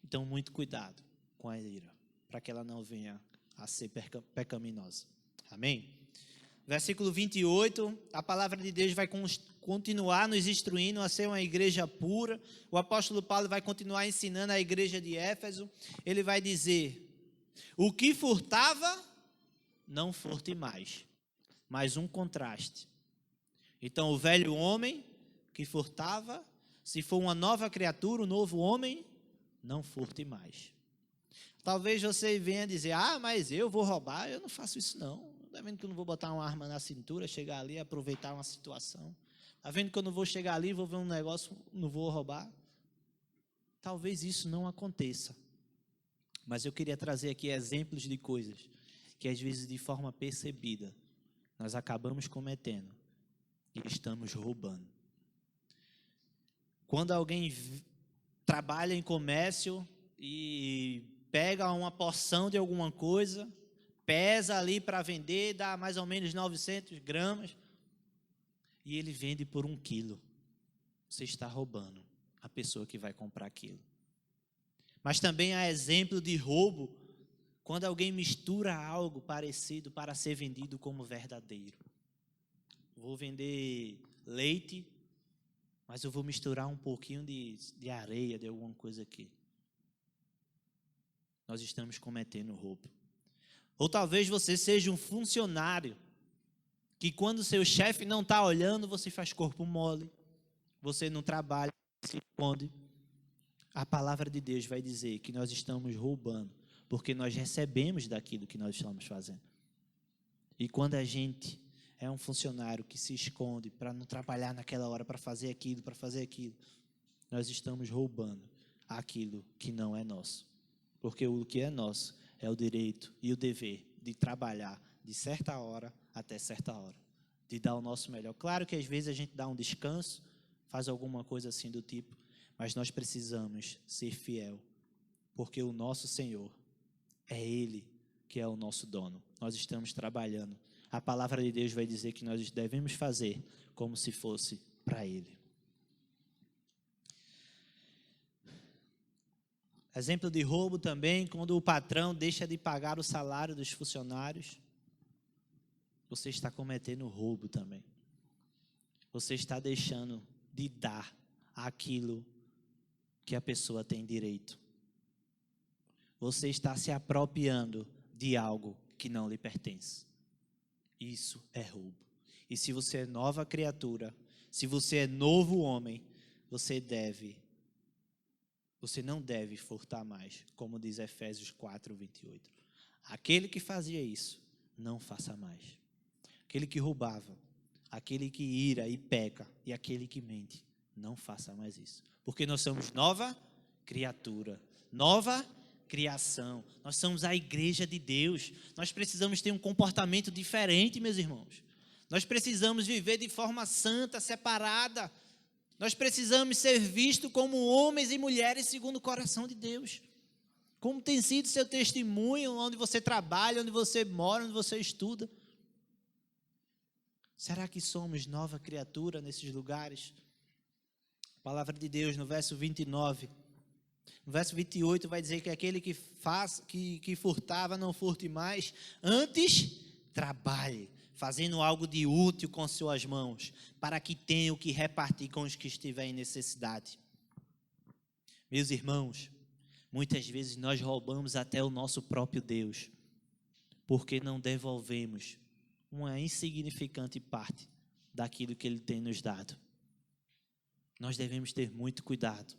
Então, muito cuidado com a ira, para que ela não venha a ser pecaminosa. Amém? Versículo 28, a palavra de Deus vai continuar nos instruindo a ser uma igreja pura. O apóstolo Paulo vai continuar ensinando a igreja de Éfeso. Ele vai dizer, o que furtava, não furte mais. Mais um contraste. Então, o velho homem que furtava, se for uma nova criatura, um novo homem, não furte mais. Talvez você venha dizer, mas eu vou roubar, eu não faço isso não. Está vendo que eu não vou botar uma arma na cintura, chegar ali e aproveitar uma situação. Está vendo que eu não vou chegar ali, vou ver um negócio, não vou roubar? Talvez isso não aconteça. Mas eu queria trazer aqui exemplos de coisas que às vezes de forma percebida nós acabamos cometendo e estamos roubando. Quando alguém trabalha em comércio e pega uma porção de alguma coisa, pesa ali para vender, dá mais ou menos 900 gramas, e ele vende por 1 quilo. Você está roubando a pessoa que vai comprar aquilo. Mas também há exemplo de roubo quando alguém mistura algo parecido para ser vendido como verdadeiro. Vou vender leite, mas eu vou misturar um pouquinho de areia, de alguma coisa aqui. Nós estamos cometendo roubo. Ou talvez você seja um funcionário que quando seu chefe não está olhando, você faz corpo mole, você não trabalha, se esconde. A palavra de Deus vai dizer que nós estamos roubando, porque nós recebemos daquilo que nós estamos fazendo. E quando a gente é um funcionário que se esconde para não trabalhar naquela hora, para fazer aquilo, nós estamos roubando aquilo que não é nosso. Porque o que é nosso é o direito e o dever de trabalhar de certa hora até certa hora, de dar o nosso melhor. Claro que às vezes a gente dá um descanso, faz alguma coisa assim do tipo, mas nós precisamos ser fiel, porque o nosso Senhor é Ele que é o nosso dono. Nós estamos trabalhando. A palavra de Deus vai dizer que nós devemos fazer como se fosse para Ele. Exemplo de roubo também, quando o patrão deixa de pagar o salário dos funcionários, você está cometendo roubo também. Você está deixando de dar aquilo que a pessoa tem direito. Você está se apropriando de algo que não lhe pertence. Isso é roubo. E se você é nova criatura, se você é novo homem, você não deve furtar mais, como diz Efésios 4:28. Aquele que fazia isso, não faça mais. Aquele que roubava, aquele que ira e peca, e aquele que mente, não faça mais isso. Porque nós somos nova criatura, nova criação. Nós somos a igreja de Deus. Nós precisamos ter um comportamento diferente, meus irmãos. Nós precisamos viver de forma santa, separada. Nós precisamos ser vistos como homens e mulheres segundo o coração de Deus. Como tem sido seu testemunho, onde você trabalha, onde você mora, onde você estuda. Será que somos nova criatura nesses lugares? A palavra de Deus no verso 29, no verso 28 vai dizer que aquele que furtava não furte mais, antes trabalhe, fazendo algo de útil com suas mãos, para que tenha o que repartir com os que estiverem em necessidade. Meus irmãos, muitas vezes nós roubamos até o nosso próprio Deus, porque não devolvemos uma insignificante parte daquilo que Ele tem nos dado. Nós devemos ter muito cuidado.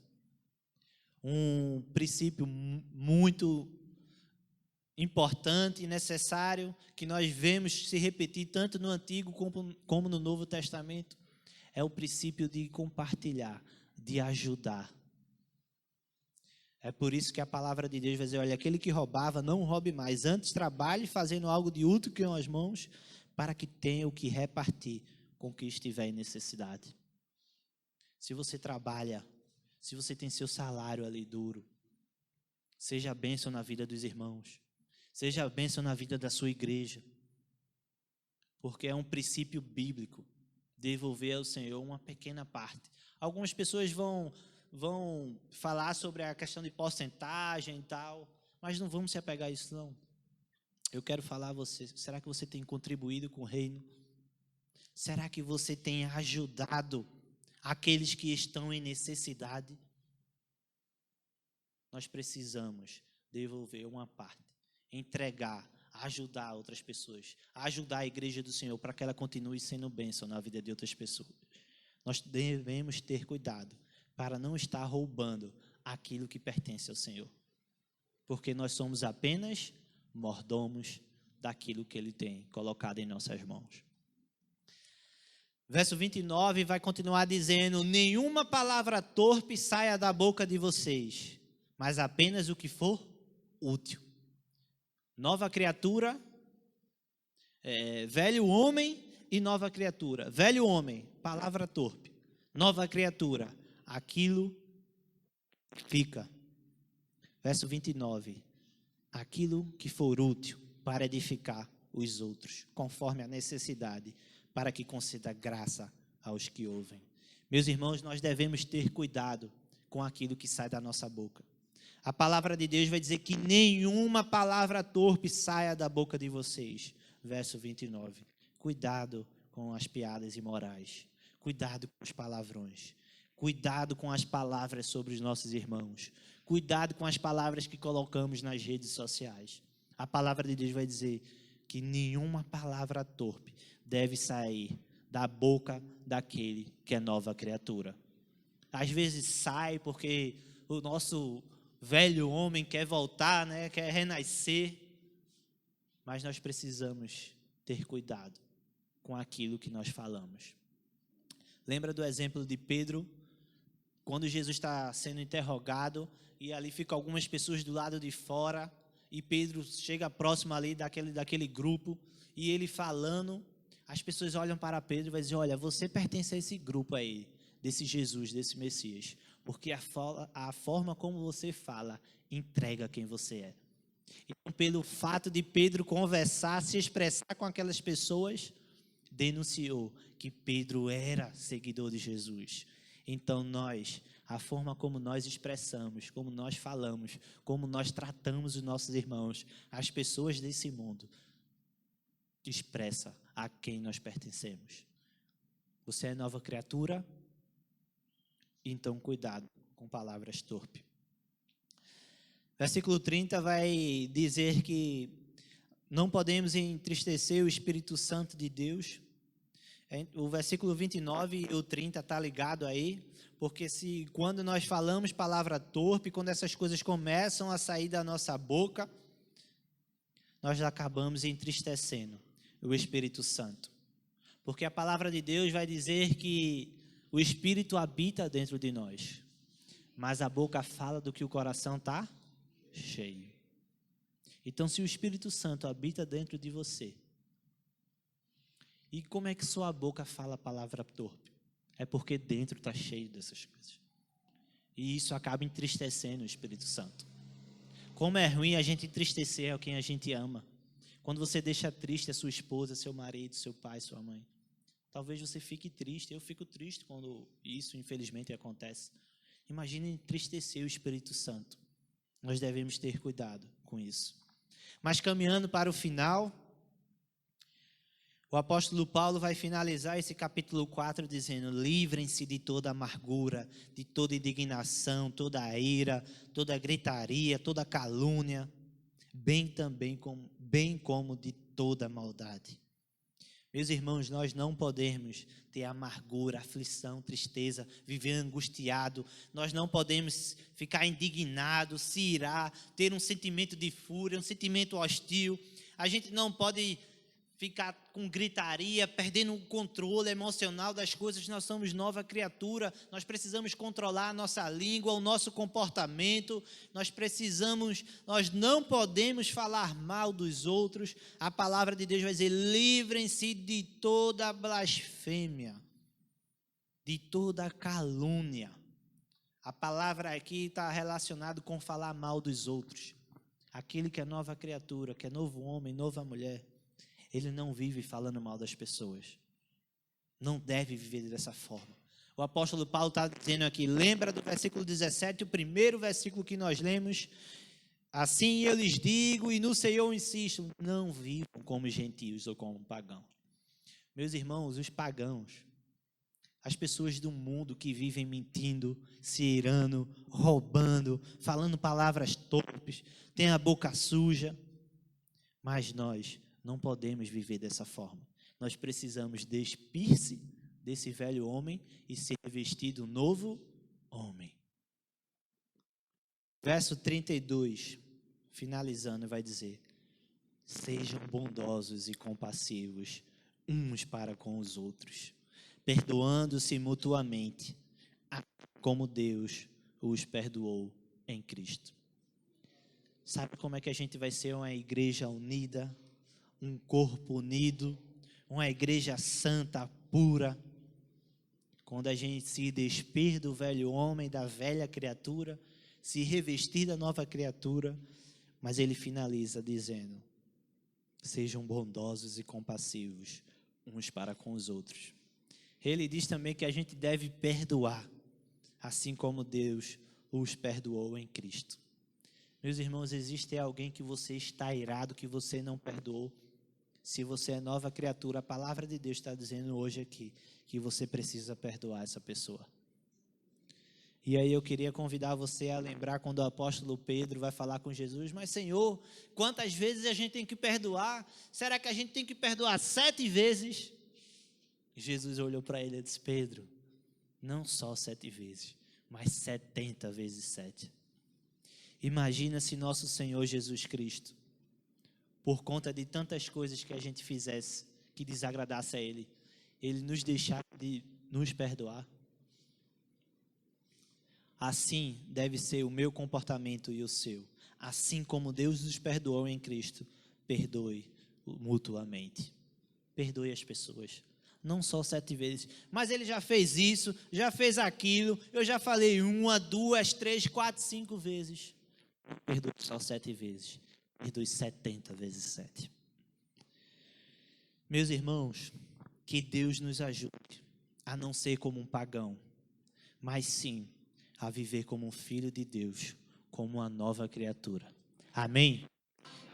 Um princípio muito importante e necessário que nós vemos se repetir tanto no Antigo como no Novo Testamento é o princípio de compartilhar, de ajudar. É por isso que a palavra de Deus vai dizer, olha, aquele que roubava, não roube mais, antes trabalhe fazendo algo de útil com as mãos, para que tenha o que repartir com quem estiver em necessidade. Se você trabalha, se você tem seu salário ali duro, seja bênção na vida dos irmãos, seja bênção na vida da sua igreja, porque é um princípio bíblico devolver ao Senhor uma pequena parte. Algumas pessoas vão falar sobre a questão de porcentagem e tal, mas não vamos se apegar a isso não. Eu quero falar a você, será que você tem contribuído com o reino? Será que você tem ajudado aqueles que estão em necessidade? Nós precisamos devolver uma parte, entregar, ajudar outras pessoas, ajudar a igreja do Senhor para que ela continue sendo bênção na vida de outras pessoas. Nós devemos ter cuidado para não estar roubando aquilo que pertence ao Senhor, porque nós somos apenas mordomos daquilo que Ele tem colocado em nossas mãos. Verso 29 vai continuar dizendo: nenhuma palavra torpe saia da boca de vocês, mas apenas o que for útil. Nova criatura, velho homem e nova criatura. Velho homem, palavra torpe. Nova criatura, aquilo fica. Verso 29, aquilo que for útil para edificar os outros, conforme a necessidade, para que conceda graça aos que ouvem. Meus irmãos, nós devemos ter cuidado com aquilo que sai da nossa boca. A palavra de Deus vai dizer que nenhuma palavra torpe saia da boca de vocês. Verso 29. Cuidado com as piadas imorais. Cuidado com os palavrões. Cuidado com as palavras sobre os nossos irmãos. Cuidado com as palavras que colocamos nas redes sociais. A palavra de Deus vai dizer que nenhuma palavra torpe deve sair da boca daquele que é nova criatura. Às vezes sai porque o nosso velho homem quer voltar, né? Quer renascer, mas nós precisamos ter cuidado com aquilo que nós falamos. Lembra do exemplo de Pedro, quando Jesus está sendo interrogado e ali ficam algumas pessoas do lado de fora e Pedro chega próximo ali daquele grupo e ele falando, as pessoas olham para Pedro e vão dizer: olha, você pertence a esse grupo aí, desse Jesus, desse Messias, porque a forma como você fala entrega quem você é. Então, pelo fato de Pedro conversar, se expressar com aquelas pessoas, denunciou que Pedro era seguidor de Jesus. Então a forma como nós expressamos, como nós falamos, como nós tratamos os nossos irmãos, as pessoas desse mundo, expressa a quem nós pertencemos. Você é nova criatura? Então cuidado com palavras torpes. Versículo 30 vai dizer que não podemos entristecer o Espírito Santo de Deus. O versículo 29 e o 30 está ligado aí, porque quando nós falamos palavra torpe, quando essas coisas começam a sair da nossa boca, nós acabamos entristecendo o Espírito Santo. Porque a palavra de Deus vai dizer que o Espírito habita dentro de nós, mas a boca fala do que o coração está cheio. Então, se o Espírito Santo habita dentro de você, e como é que sua boca fala a palavra torpe? É porque dentro está cheio dessas coisas. E isso acaba entristecendo o Espírito Santo. Como é ruim a gente entristecer quem a gente ama. Quando você deixa triste a sua esposa, seu marido, seu pai, sua mãe. Talvez você fique triste. Eu fico triste quando isso, infelizmente, acontece. Imagine entristecer o Espírito Santo. Nós devemos ter cuidado com isso. Mas caminhando para o final, o apóstolo Paulo vai finalizar esse capítulo 4 dizendo: livrem-se de toda amargura, de toda indignação, toda ira, toda gritaria, toda calúnia, bem como de toda maldade. Meus irmãos, nós não podemos ter amargura, aflição, tristeza, viver angustiado. Nós não podemos ficar indignado, se irar, ter um sentimento de fúria, um sentimento hostil. A gente não pode ficar com gritaria, perdendo o controle emocional das coisas. Nós somos nova criatura, nós precisamos controlar a nossa língua, o nosso comportamento, nós não podemos falar mal dos outros. A palavra de Deus vai dizer: livrem-se de toda blasfêmia, de toda calúnia. A palavra aqui está relacionada com falar mal dos outros. Aquele que é nova criatura, que é novo homem, nova mulher, ele não vive falando mal das pessoas. Não deve viver dessa forma. O apóstolo Paulo está dizendo aqui, lembra do versículo 17, o primeiro versículo que nós lemos: assim eu lhes digo e no Senhor insisto, não vivam como gentios ou como pagãos. Meus irmãos, os pagãos, as pessoas do mundo que vivem mentindo, se irando, roubando, falando palavras torpes, têm a boca suja, mas nós não podemos viver dessa forma. Nós precisamos despir-se desse velho homem e ser vestido novo homem. Verso 32, finalizando, vai dizer: sejam bondosos e compassivos uns para com os outros, perdoando-se mutuamente, como Deus os perdoou em Cristo. Sabe como é que a gente vai ser uma igreja unida, um corpo unido, uma igreja santa, pura? Quando a gente se despir do velho homem, da velha criatura, se revestir da nova criatura, mas ele finaliza dizendo: sejam bondosos e compassivos uns para com os outros. Ele diz também que a gente deve perdoar, assim como Deus os perdoou em Cristo. Meus irmãos, existe alguém que você está irado, que você não perdoou? Se você é nova criatura, a palavra de Deus está dizendo hoje aqui que você precisa perdoar essa pessoa. E aí eu queria convidar você a lembrar quando o apóstolo Pedro vai falar com Jesus: mas Senhor, quantas vezes a gente tem que perdoar? Será que a gente tem que perdoar 7 vezes? Jesus olhou para ele e disse: Pedro, não só 7 vezes, mas 70 vezes 7. Imagina se nosso Senhor Jesus Cristo, por conta de tantas coisas que a gente fizesse que desagradasse a Ele, Ele nos deixar de nos perdoar. Assim deve ser o meu comportamento e o seu. Assim como Deus nos perdoou em Cristo, perdoe mutuamente. Perdoe as pessoas. Não só 7 vezes. Mas ele já fez isso, já fez aquilo, eu já falei 1, 2, 3, 4, 5 vezes. Perdoe só 7 vezes. Perdoe 70 vezes 7. Meus irmãos, que Deus nos ajude a não ser como um pagão, mas sim a viver como um filho de Deus, como uma nova criatura. Amém?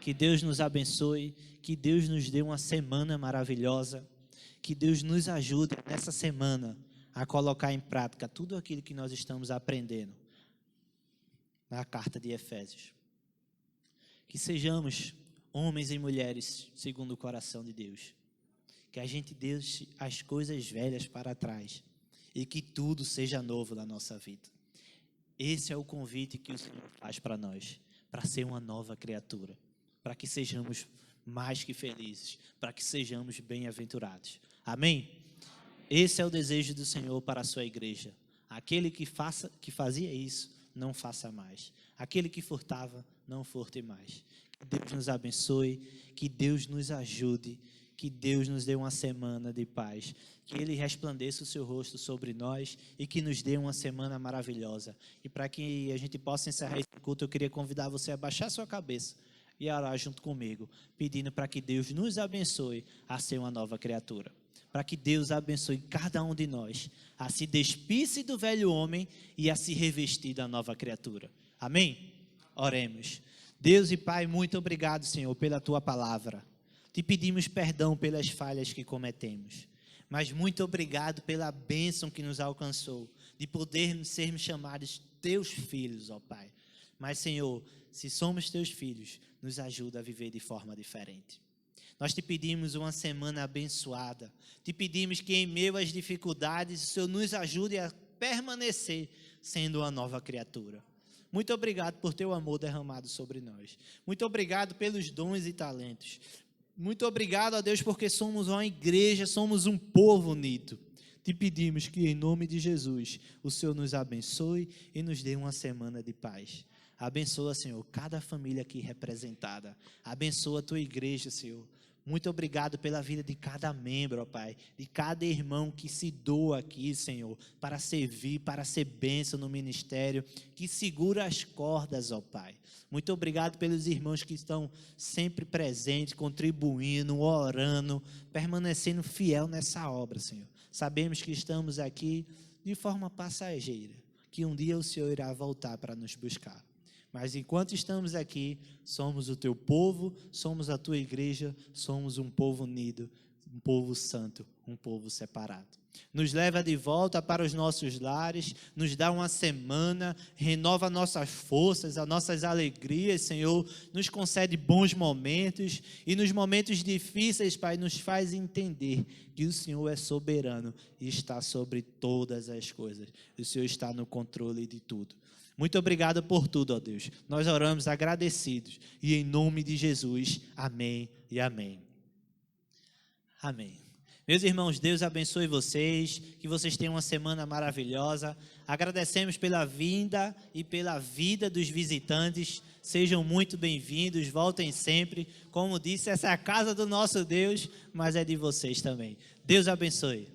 Que Deus nos abençoe, que Deus nos dê uma semana maravilhosa, que Deus nos ajude nessa semana a colocar em prática tudo aquilo que nós estamos aprendendo na carta de Efésios. Que sejamos homens e mulheres segundo o coração de Deus. Que a gente deixe as coisas velhas para trás e que tudo seja novo na nossa vida. Esse é o convite que o Senhor faz para nós, para ser uma nova criatura, para que sejamos mais que felizes, para que sejamos bem-aventurados. Amém? Esse é o desejo do Senhor para a sua igreja. Aquele que fazia isso, não faça mais. Aquele que furtava, não furte mais. Que Deus nos abençoe, que Deus nos ajude, que Deus nos dê uma semana de paz, que Ele resplandeça o seu rosto sobre nós e que nos dê uma semana maravilhosa. E para que a gente possa encerrar esse culto, eu queria convidar você a baixar sua cabeça e orar junto comigo, pedindo para que Deus nos abençoe a ser uma nova criatura. Para que Deus abençoe cada um de nós a se despir-se do velho homem e a se revestir da nova criatura. Amém? Oremos. Deus e Pai, muito obrigado, Senhor, pela Tua palavra. Te pedimos perdão pelas falhas que cometemos, mas muito obrigado pela bênção que nos alcançou, de podermos sermos chamados Teus filhos, ó Pai. Mas, Senhor, se somos Teus filhos, nos ajuda a viver de forma diferente. Nós te pedimos uma semana abençoada, te pedimos que em meio às dificuldades, o Senhor nos ajude a permanecer sendo uma nova criatura. Muito obrigado por Teu amor derramado sobre nós. Muito obrigado pelos dons e talentos. Muito obrigado a Deus porque somos uma igreja, somos um povo unido. Te pedimos que em nome de Jesus o Senhor nos abençoe e nos dê uma semana de paz. Abençoa, Senhor, cada família aqui representada. Abençoa a Tua igreja, Senhor. Muito obrigado pela vida de cada membro, ó Pai, de cada irmão que se doa aqui, Senhor, para servir, para ser bênção no ministério, que segura as cordas, ó Pai. Muito obrigado pelos irmãos que estão sempre presentes, contribuindo, orando, permanecendo fiel nessa obra, Senhor. Sabemos que estamos aqui de forma passageira, que um dia o Senhor irá voltar para nos buscar. Mas enquanto estamos aqui, somos o Teu povo, somos a Tua igreja, somos um povo unido, um povo santo, um povo separado. Nos leva de volta para os nossos lares, nos dá uma semana, renova nossas forças, as nossas alegrias, Senhor, nos concede bons momentos e nos momentos difíceis, Pai, nos faz entender que o Senhor é soberano e está sobre todas as coisas. O Senhor está no controle de tudo. Muito obrigado por tudo, ó Deus. Nós oramos agradecidos e em nome de Jesus, amém e amém. Amém. Meus irmãos, Deus abençoe vocês, que vocês tenham uma semana maravilhosa. Agradecemos pela vinda e pela vida dos visitantes. Sejam muito bem-vindos, voltem sempre. Como disse, essa é a casa do nosso Deus, mas é de vocês também. Deus abençoe.